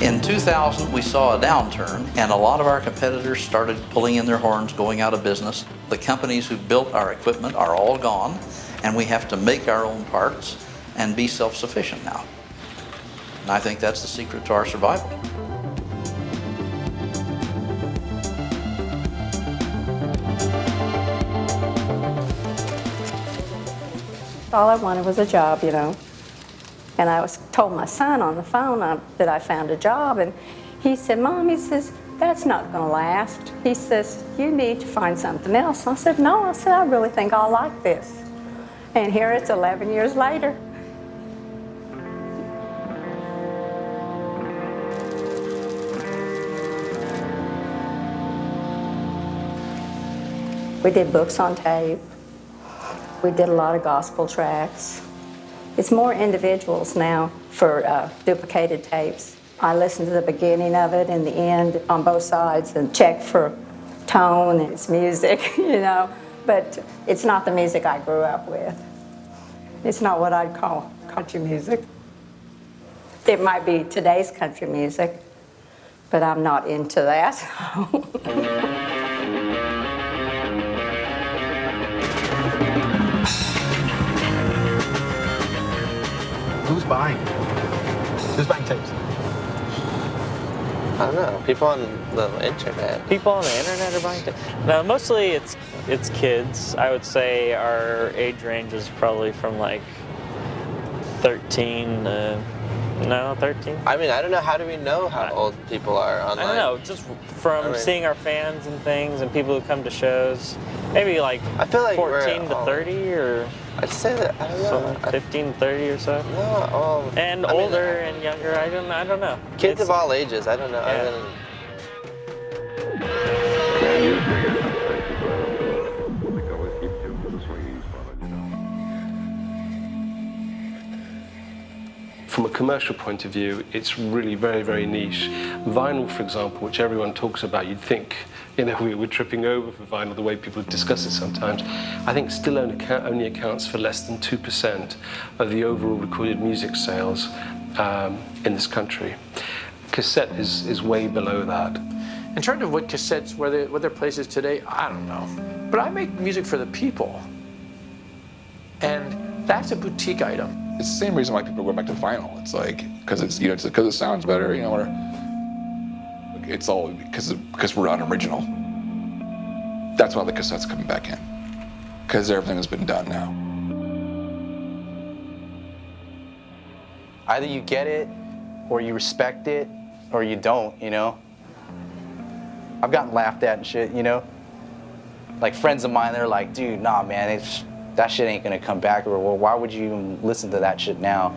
In 2000, we saw a downturn, and a lot of our competitors started pulling in their horns, going out of business. The companies who built our equipment are all gone, and we have to make our own parts and be self-sufficient now. And I think that's the secret to our survival. All I wanted was a job, And I told my son on the phone that I found a job, and he said, Mom, he says, that's not going to last. He says, you need to find something else. I said, no, I really think I'll like this. And here it's 11 years later. We did books on tape. We did a lot of gospel tracks. It's more individuals now for duplicated tapes. I listen to the beginning of it and the end on both sides and check for tone and its music, you know. But it's not the music I grew up with. It's not what I'd call country music. It might be today's country music, but I'm not into that. Who's buying? Who's buying tapes? I don't know. People on the internet. People on the internet are buying tapes? No, mostly it's kids. I would say our age range is probably from like 13 to... No, 13. I mean, I don't know. How do we know how old people are online? I don't know. Just from seeing our fans and things and people who come to shows. Maybe like, I feel like 14 to 30 or... I'd say that, I don't know. 15, 30 or so. No, and older and younger, I don't know. Kids of all ages, I don't know. Yeah. From a commercial point of view, it's really very, very niche. Vinyl, for example, which everyone talks about, you'd think, you know, we're tripping over for vinyl the way people discuss it sometimes. I think still only accounts for less than 2% of the overall recorded music sales in this country. Cassette is way below that. In terms of what cassettes, what their place is today, I don't know. But I make music for the people. And that's a boutique item. It's the same reason why people go back to vinyl. It's like, because it's, you know, because it sounds better, you know, or it's all because we're unoriginal. That's why the cassette's coming back in, because everything has been done now. Either you get it, or you respect it, or you don't, you know? I've gotten laughed at and shit, you know? Like friends of mine, they're like, dude, nah, man, that shit ain't gonna come back, or well, why would you even listen to that shit now?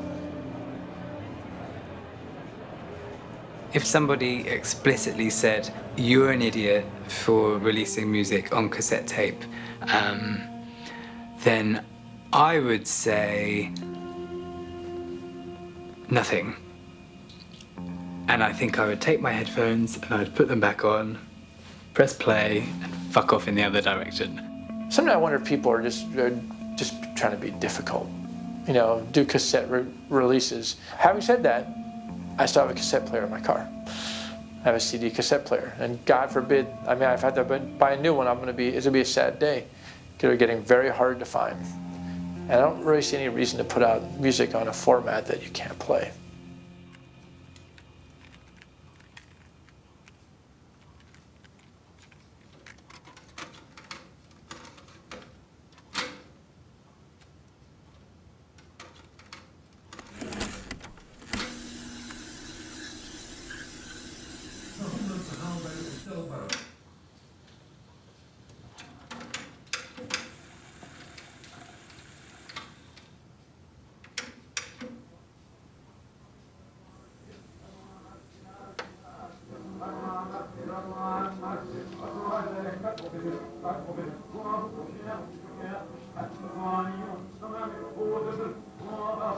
If somebody explicitly said, you're an idiot for releasing music on cassette tape, then I would say nothing. And I think I would take my headphones and I'd put them back on, press play, and fuck off in the other direction. Sometimes I wonder if people are just trying to be difficult, you know, do cassette releases. Having said that, I still have a cassette player in my car. I have a CD cassette player, and God forbid, I mean, if I have to buy a new one, it's gonna be a sad day. They're getting very hard to find. And I don't really see any reason to put out music on a format that you can't play.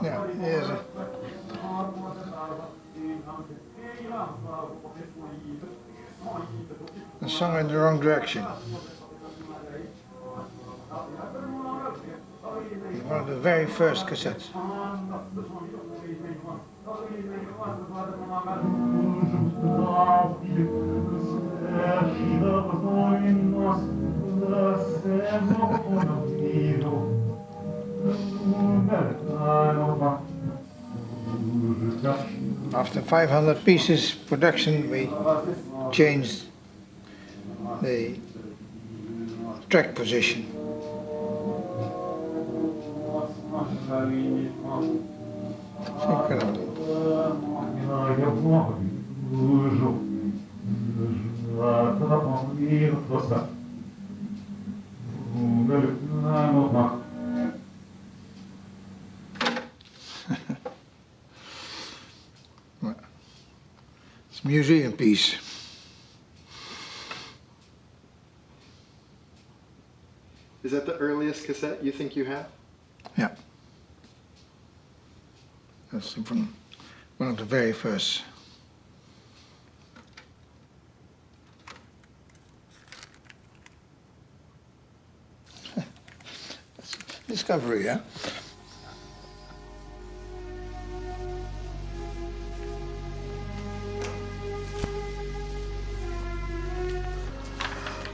Yeah, here's it. The song in the wrong direction. One of the very first cassettes. After 500 pieces production, we changed the track position. It's a museum piece. Is that the earliest cassette you think you have? Yeah. That's from one of the very first. Discovery, yeah?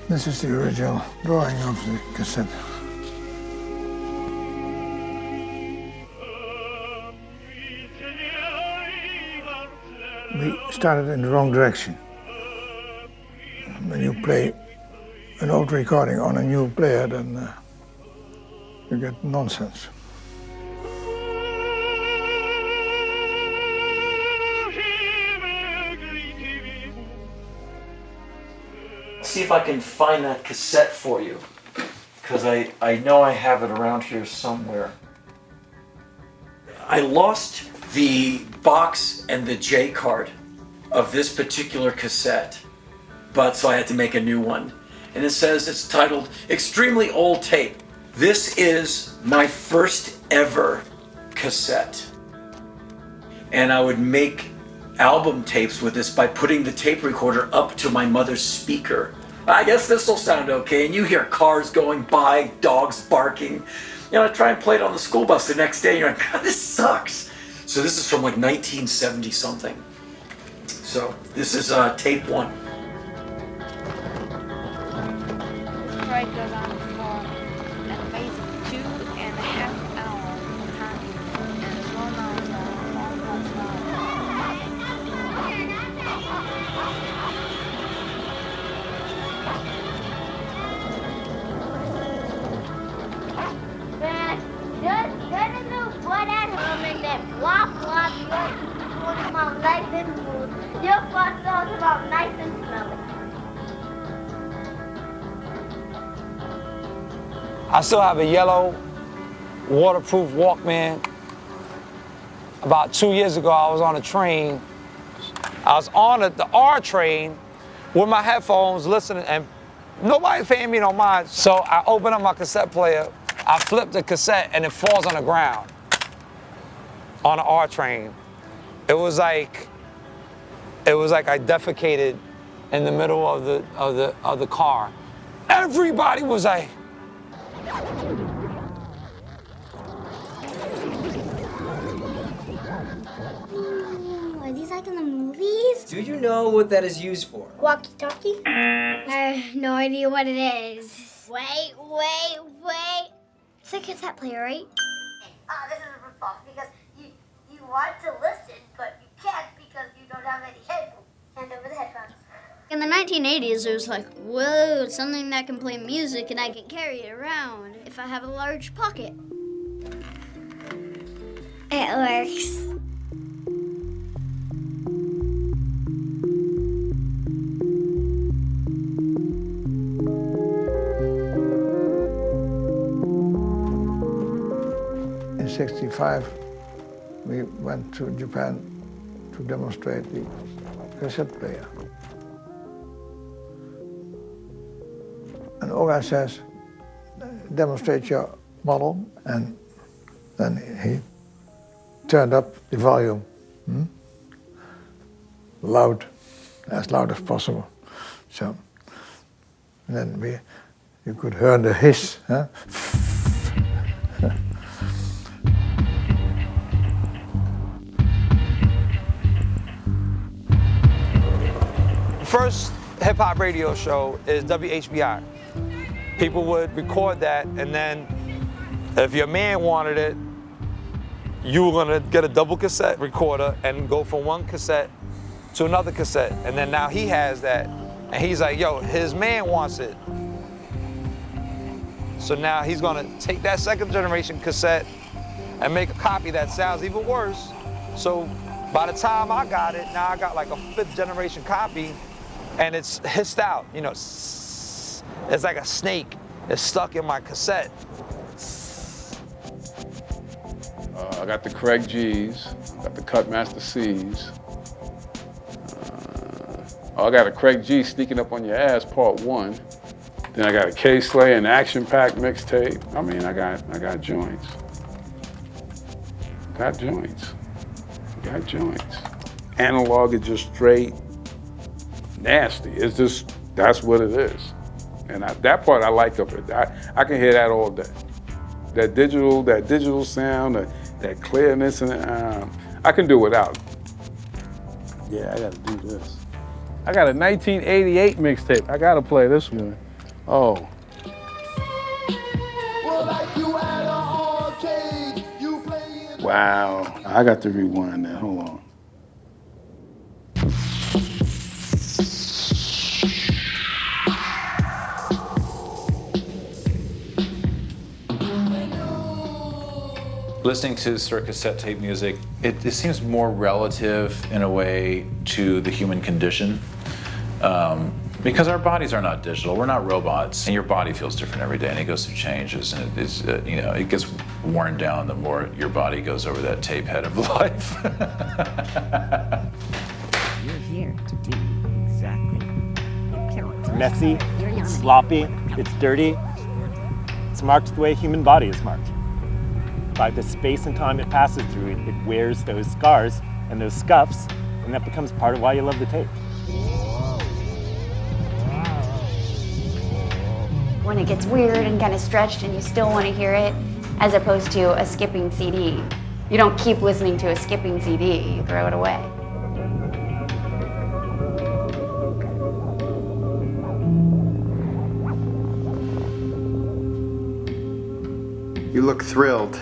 This is the original drawing of the cassette. We started in the wrong direction. When you play an old recording on a new player, then you get nonsense. See if I can find that cassette for you, because I know I have it around here somewhere. I lost the box and the J card of this particular cassette, but so I had to make a new one. And it says it's titled Extremely Old Tape. This is my first ever cassette. And I would make album tapes with this by putting the tape recorder up to my mother's speaker. I guess this will sound okay, and you hear cars going by, dogs barking. You know, I try and play it on the school bus the next day, and you're like, God, this sucks. So this is from like 1970 something. So this is tape 1. Strike goes on for an amazing 2.5 hours and it's well known as a long Get a new butt at home and then flop, you're talking about nice and smooth. Your butt talks about nice and smelly. I still have a yellow waterproof Walkman. About 2 years ago, I was on a train. I was on the R train with my headphones listening, and nobody's paying me no mind. So I open up my cassette player, I flip the cassette, and it falls on the ground on the R train. It was like I defecated in the middle of the car. Everybody was like, Are these like in the movies? Do you know what that is used for? Walkie-talkie? I have no idea what it is. Wait. It's a cassette player, right? This is a rip-off because you want to listen, but you can't because you don't have any headphones. Hand over the headphones. In the 1980s, it was like, whoa, it's something that can play music and I can carry it around if I have a large pocket. It works. In '65, we went to Japan to demonstrate the cassette player. And Oga says, demonstrate your model, and then he turned up the volume, loud as possible. So, and then you could hear the hiss. Huh? first hip-hop radio show is WHBI. People would record that, and then if your man wanted it, you were gonna get a double cassette recorder and go from one cassette to another cassette. And then now he has that, and he's like, yo, his man wants it. So now he's gonna take that second generation cassette and make a copy that sounds even worse. So by the time I got it, now I got like a 5th generation copy, and it's hissed out, you know, it's like a snake. It's stuck in my cassette. I got the Craig G's, got the Cutmaster C's. I got a Craig G Sneaking Up on Your Ass, Part 1. Then I got a K-Slay and Action Pack mixtape. I mean, I got joints. Got joints. Analog is just straight nasty. It's just, that's what it is. And that part I like of it. I can hear that all day. That digital sound, that clearness, and I can do without it. Yeah, I gotta do this. I got a 1988 mixtape. I gotta play this one. Oh. Wow, I got to rewind that, hold on. Listening to sort of cassette tape music, it seems more relative in a way to the human condition. Because our bodies are not digital, we're not robots, and your body feels different every day, and it goes through changes, and it's, it gets worn down the more your body goes over that tape head of life. You're here to do exactly. It's messy, it's sloppy, it's dirty. It's marked the way a human body is marked. By the space and time it passes through, it wears those scars and those scuffs, and that becomes part of why you love the tape. When it gets weird and kind of stretched and you still want to hear it, as opposed to a skipping CD. You don't keep listening to a skipping CD, you throw it away. You look thrilled.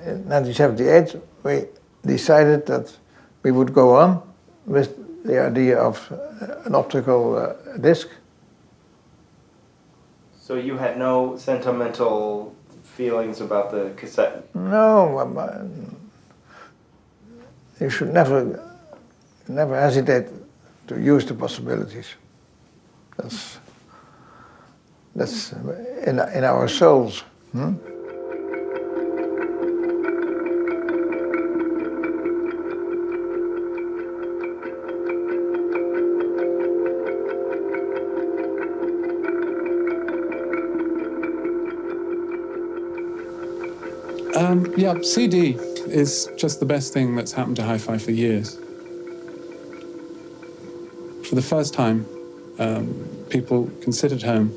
In 1978, we decided that we would go on with the idea of an optical disc. So you had no sentimental feelings about the cassette? No, you should never hesitate to use the possibilities. That's in our souls. Hmm? Yeah, CD is just the best thing that's happened to hi-fi for years. For the first time, people can sit at home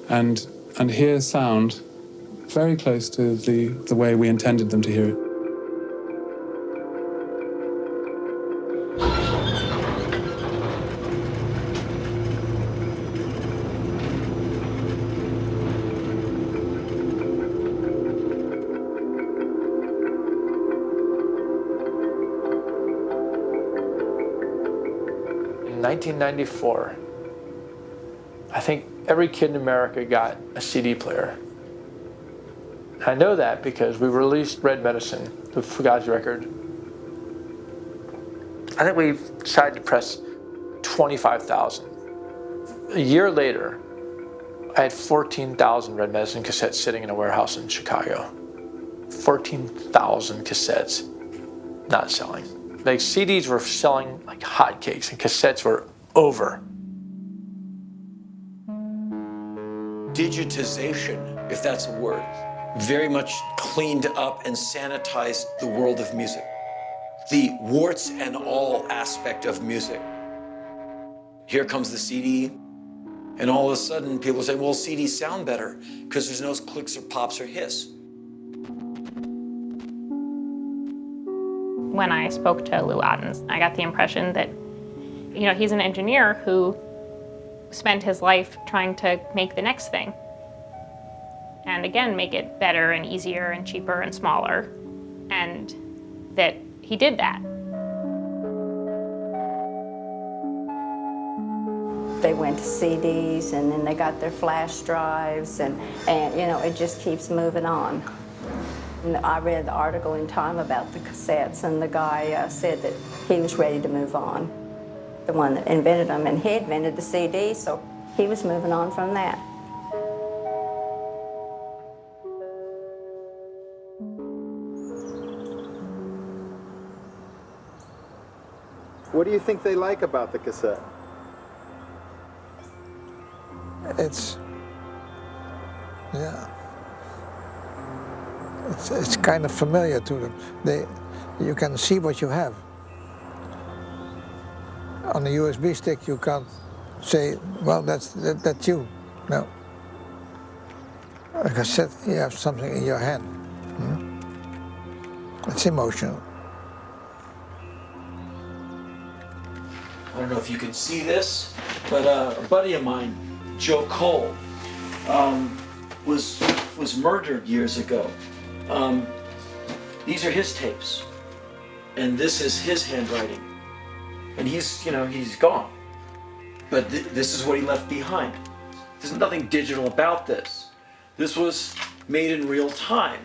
and hear sound very close to the way we intended them to hear it. In 1994, I think every kid in America got a CD player. I know that because we released Red Medicine, the Fugazi record. I think we decided to press 25,000. A year later, I had 14,000 Red Medicine cassettes sitting in a warehouse in Chicago. 14,000 cassettes not selling. Like CDs were selling like hotcakes and cassettes were over. Digitization, if that's a word, very much cleaned up and sanitized the world of music. The warts and all aspect of music. Here comes the CD, and all of a sudden people say, well, CDs sound better because there's no clicks or pops or hiss. When I spoke to Lou Ottens, I got the impression that, he's an engineer who spent his life trying to make the next thing. And again, make it better and easier and cheaper and smaller. And that he did that. They went to CDs and then they got their flash drives and it just keeps moving on. And I read the article in Time about the cassettes and the guy said that he was ready to move on. The one that invented them, and he invented the CD, so he was moving on from that. What do you think they like about the cassette? it's, yeah, it's kind of familiar to them. You can see what you have. On a USB stick, you can't say, well, that's you. No. Like I said, you have something in your hand. It's emotional. I don't know if you can see this, but a buddy of mine, Joe Cole, was murdered years ago. These are his tapes, and this is his handwriting, and he's gone. But this is what he left behind. There's nothing digital about this. This was made in real time,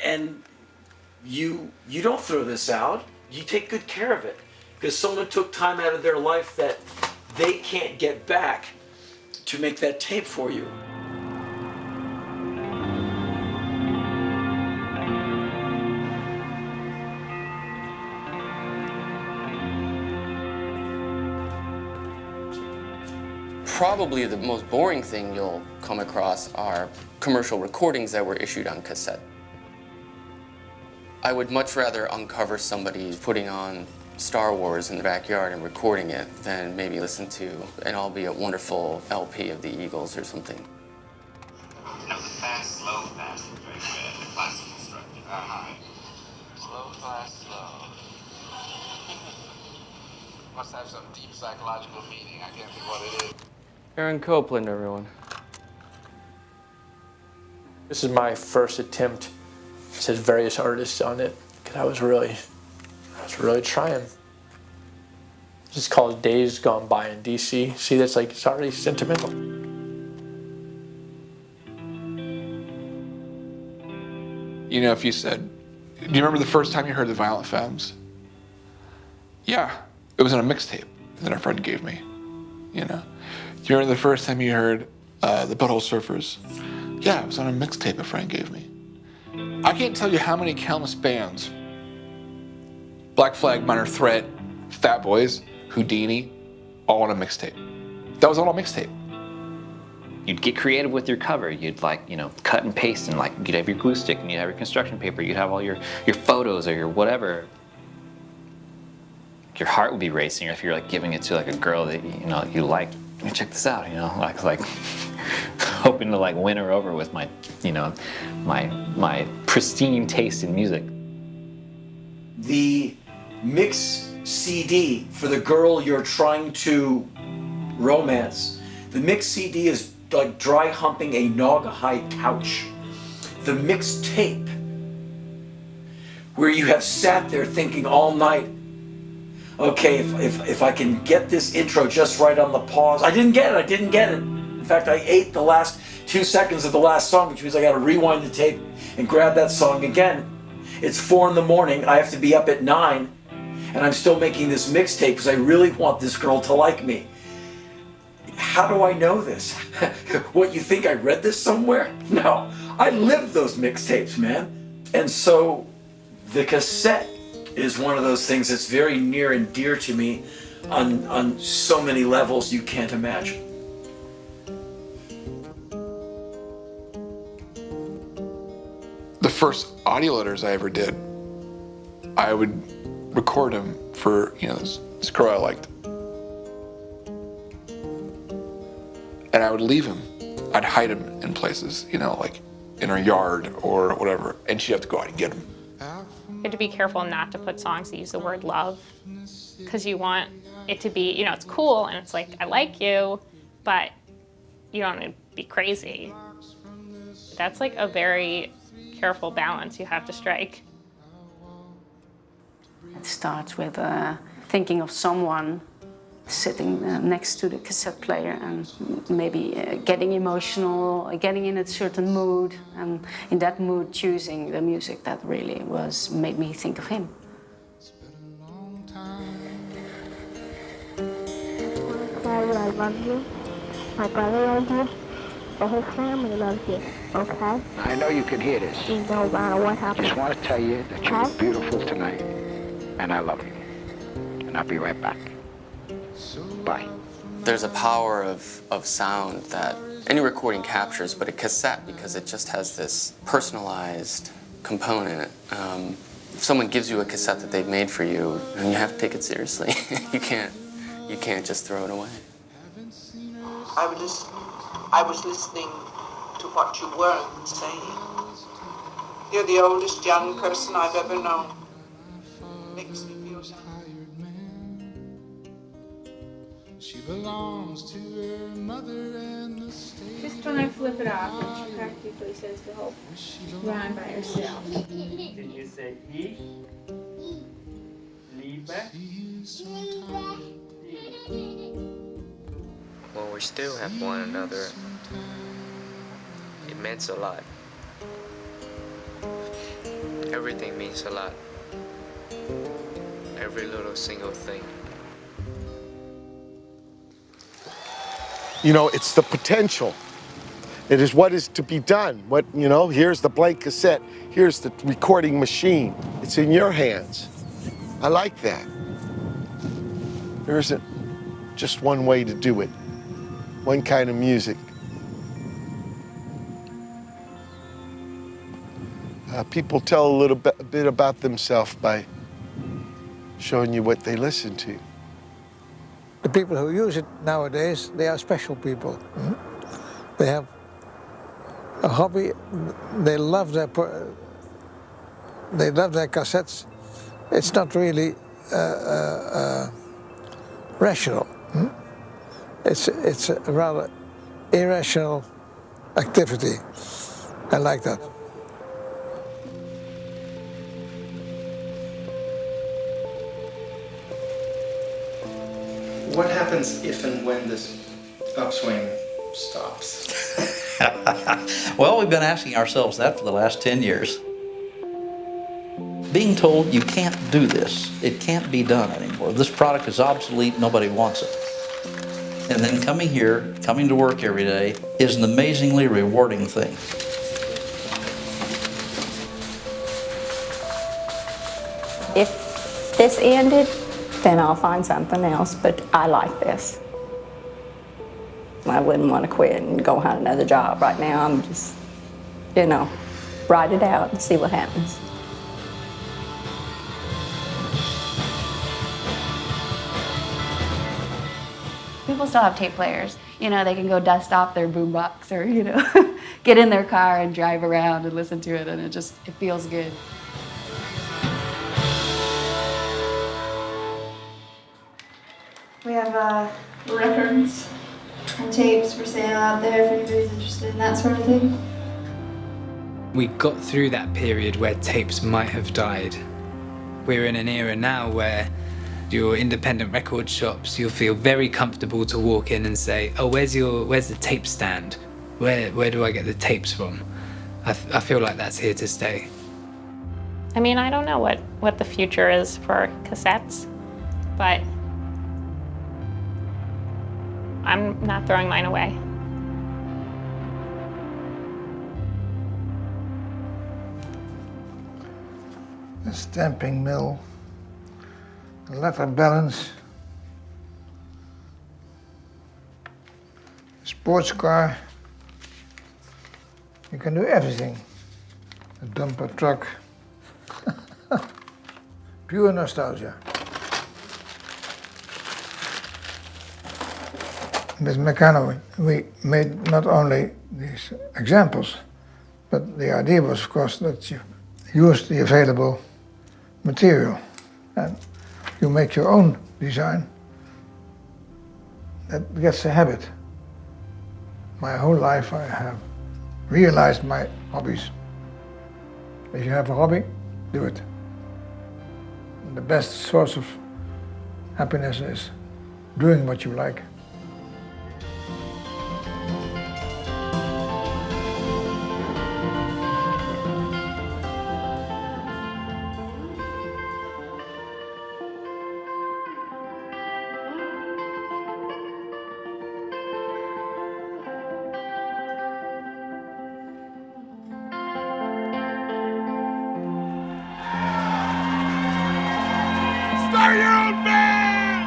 and you don't throw this out. You take good care of it, because someone took time out of their life that they can't get back to make that tape for you. Probably the most boring thing you'll come across are commercial recordings that were issued on cassette. I would much rather uncover somebody putting on Star Wars in the backyard and recording it than maybe listen to an albeit wonderful LP of the Eagles or something. Fast, slow, fast. Very good. The classical instructor. Slow, fast, slow. Must have some deep psychological meaning. I can't think what it is. Aaron Copeland, everyone. This is my first attempt. It says various artists on it, because I was really trying. This is called Days Gone By in DC. See, that's like, it's already sentimental. You know, if you said, do you remember the first time you heard the Violent Femmes? Yeah, it was on a mixtape that a friend gave me, you know. Do you remember the first time you heard the Butthole Surfers? Yeah, it was on a mixtape a friend gave me. I can't tell you how many countless bands, Black Flag, Minor Threat, Fat Boys, Houdini, all on a mixtape. That was all on a mixtape. You'd get creative with your cover. You'd cut and paste, and you'd have your glue stick and you'd have your construction paper. You'd have all your photos or your whatever. Your heart would be racing if you're giving it to a girl that you like. Check this out, like hoping to win her over with my my pristine taste in music. The mix CD for the girl you're trying to romance. The mix CD is like dry humping a Naugahyde couch. The mix tape, where you have sat there thinking all night, okay, if I can get this intro just right on the pause. I didn't get it. In fact, I ate the last 2 seconds of the last song, which means I gotta rewind the tape and grab that song again. It's 4 in the morning, I have to be up at 9, and I'm still making this mixtape because I really want this girl to like me. How do I know this? What, you think I read this somewhere? No, I lived those mixtapes, man. And so the cassette is one of those things that's very near and dear to me on so many levels you can't imagine. The first audio letters I ever did, I would record them for, this girl I liked. And I would leave him. I'd hide him in places, like in her yard or whatever, and she'd have to go out and get him. You have to be careful not to put songs that use the word love, because you want it to be, it's cool and it's like, I like you, but you don't want to be crazy. That's a very careful balance you have to strike. It starts with thinking of someone sitting next to the cassette player and maybe getting emotional, getting in a certain mood, and in that mood choosing the music that really made me think of him. I love you. My brother loves you. The whole family loves you. Okay? I know you can hear this. No matter what happens. Just want to tell you that you look beautiful tonight, and I love you. And I'll be right back. Bye. There's a power of sound that any recording captures, but a cassette, because it just has this personalized component. If someone gives you a cassette that they've made for you, and you have to take it seriously. you can't just throw it away. I was listening to what you weren't saying. You're the oldest young person I've ever known. Makes me feel She belongs to her mother and the state. Just try and flip it off, which practically says the whole rhyme by herself. Did you say ich? Liebe? When we still have one another, it means a lot. Everything means a lot. Every little single thing. You know, it's the potential. It is what is to be done. What, you know, here's the blank cassette. Here's the recording machine. It's in your hands. I like that. There isn't just one way to do it. One kind of music. People tell a little bit about themselves by showing you what they listen to. The people who use it nowadays, they are special people. They have a hobby. They love their cassettes. It's not really rational. It's a rather irrational activity. I like that. What happens if and when this upswing stops? Well, we've been asking ourselves that for the last 10 years. Being told you can't do this, it can't be done anymore. This product is obsolete, nobody wants it. And then coming here, coming to work every day, is an amazingly rewarding thing. If this ended, then I'll find something else, but I like this. I wouldn't want to quit and go hunt another job right now. I'm just, you know, ride it out and see what happens. People still have tape players. You know, they can go dust off their boombox or, you know, get in their car and drive around and listen to it, and it feels good. We have records and tapes for sale out there if anybody's interested in that sort of thing. We got through that period where tapes might have died. We're in an era now where your independent record shops, you'll feel very comfortable to walk in and say, oh, where's the tape stand? Where do I get the tapes from? I feel like that's here to stay. I mean, I don't know what the future is for cassettes, but I'm not throwing mine away. A stamping mill, a letter balance, a sports car. You can do everything. A dumper truck. Pure nostalgia. With Meccano, we made not only these examples, but the idea was, of course, that you use the available material and you make your own design. That gets a habit. My whole life I have realized my hobbies. If you have a hobby, do it. And the best source of happiness is doing what you like. Start your own band!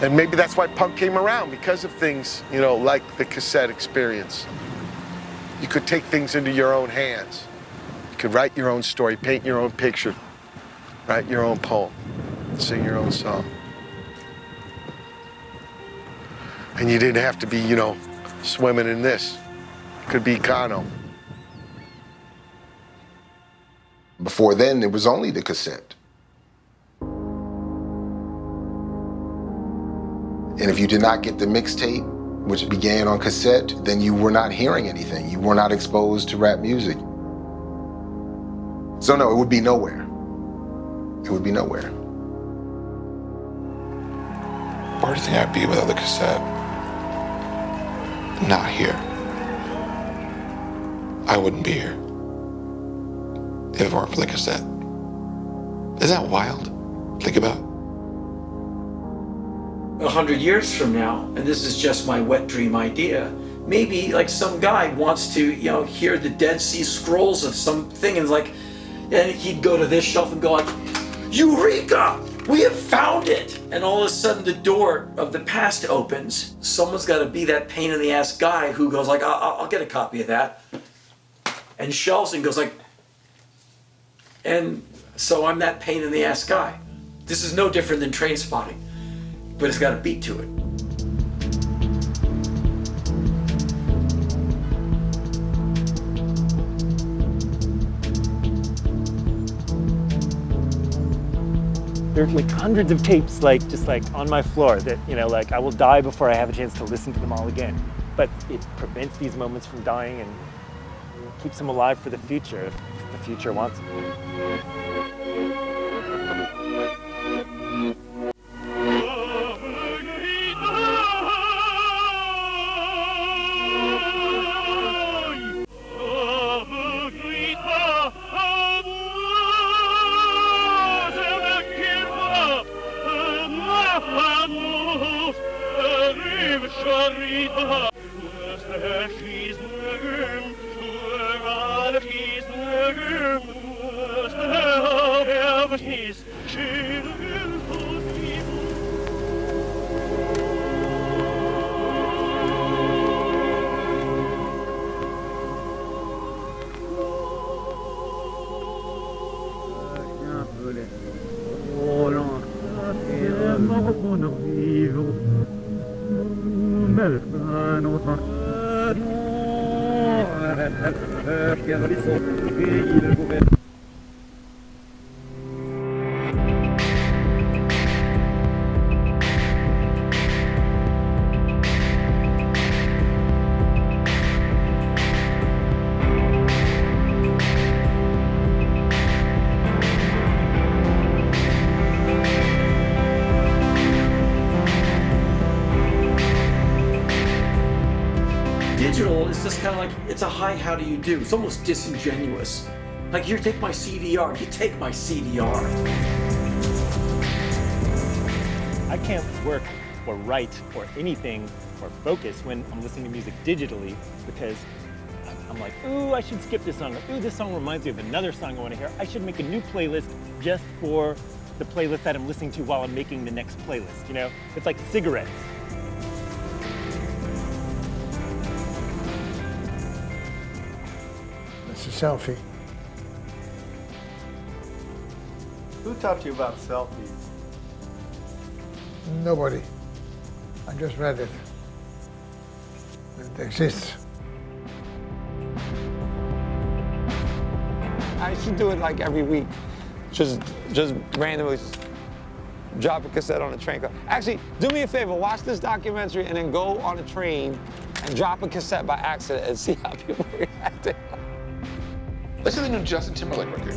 And maybe that's why punk came around, because of things, you know, like the cassette experience. You could take things into your own hands. You could write your own story, paint your own picture, write your own poem, sing your own song. And you didn't have to be, you know, swimming in this. It could be Kano. Before then, it was only the cassette. And if you did not get the mixtape, which began on cassette, then you were not hearing anything. You were not exposed to rap music. So no, it would be nowhere. It would be nowhere. Where do you think I'd be without the cassette? Not here. I wouldn't be here if it weren't for the cassette. Isn't that wild? Think about it. 100 years from now, and this is just my wet dream idea, maybe like some guy wants to, you know, hear the Dead Sea Scrolls of something, and like, and he'd go to this shelf and go like, Eureka! We have found it! And all of a sudden the door of the past opens. Someone's got to be that pain in the ass guy who goes like, I'll get a copy of that, and shelves and goes like, and so I'm that pain in the ass guy. This is no different than Train Spotting, but it's got a beat to it. There's like hundreds of tapes just on my floor that, you know, like I will die before I have a chance to listen to them all again. But it prevents these moments from dying and keeps them alive for the future if the future wants it. Digital is just kind of like, it's a hi, how do you do? It's almost disingenuous. Like, here, take my CDR. You take my CDR. I can't work or write or anything or focus when I'm listening to music digitally because I'm like, ooh, I should skip this song. Ooh, this song reminds me of another song I want to hear. I should make a new playlist just for the playlist that I'm listening to while I'm making the next playlist, you know? It's like cigarettes. It's a selfie. Who taught you about selfies? Nobody. I just read it. It exists. I should do it like every week. Just randomly drop a cassette on a train car. Actually, do me a favor, watch this documentary and then go on a train and drop a cassette by accident and see how people react. Let's say the new Justin Timberlake record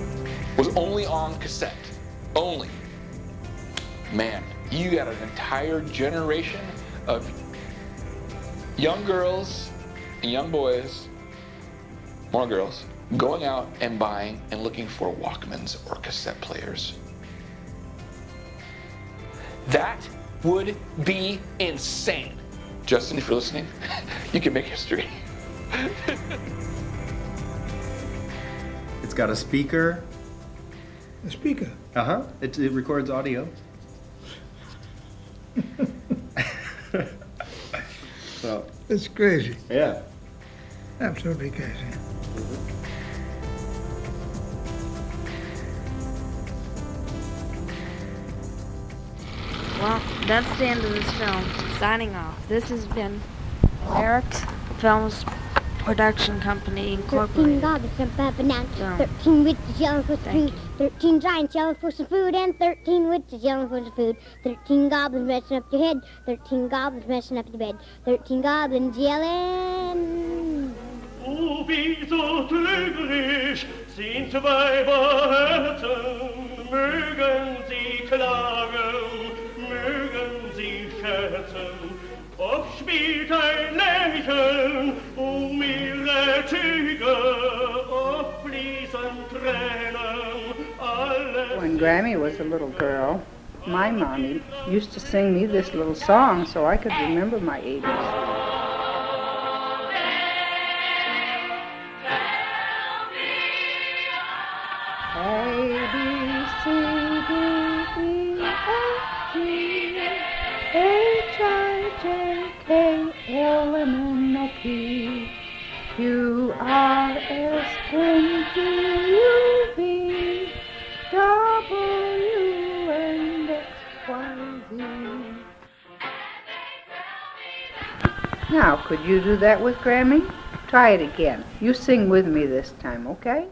was only on cassette. Only. Man, you got an entire generation of young girls and young boys, more girls, going out and buying and looking for Walkmans or cassette players. That would be insane. Justin, if you're listening, you can make history. It's got a speaker. A speaker? Uh-huh. It records audio. So It's crazy. yeah. Absolutely crazy. Well, that's the end of this film. Signing off. This has been Eric Films Production Company 13 Incorporated. goblins jump up and down, Film. 13 witches yelling for some Thank food, 13 giants yelling for some food, and 13 witches yelling for some food, 13 goblins messing up your head, 13 goblins messing up your bed, 13 goblins yelling. O wie so trügerisch sind Weiberherzen, mögen sie klagen, mögen sie scherzen, oft spielt ein Lächeln ihre Züge, oft fließen Tränen, alle. When Grammy was a little girl, my mommy used to sing me this little song so I could remember my 80s. A, B, C, D, E, F, G, H, I, J, K, L, M, N, O, P, Q, R, S, N, T, U, V, W, and X, Y, Z. Now, could you do that with Grammy? Try it again. You sing with me this time, okay?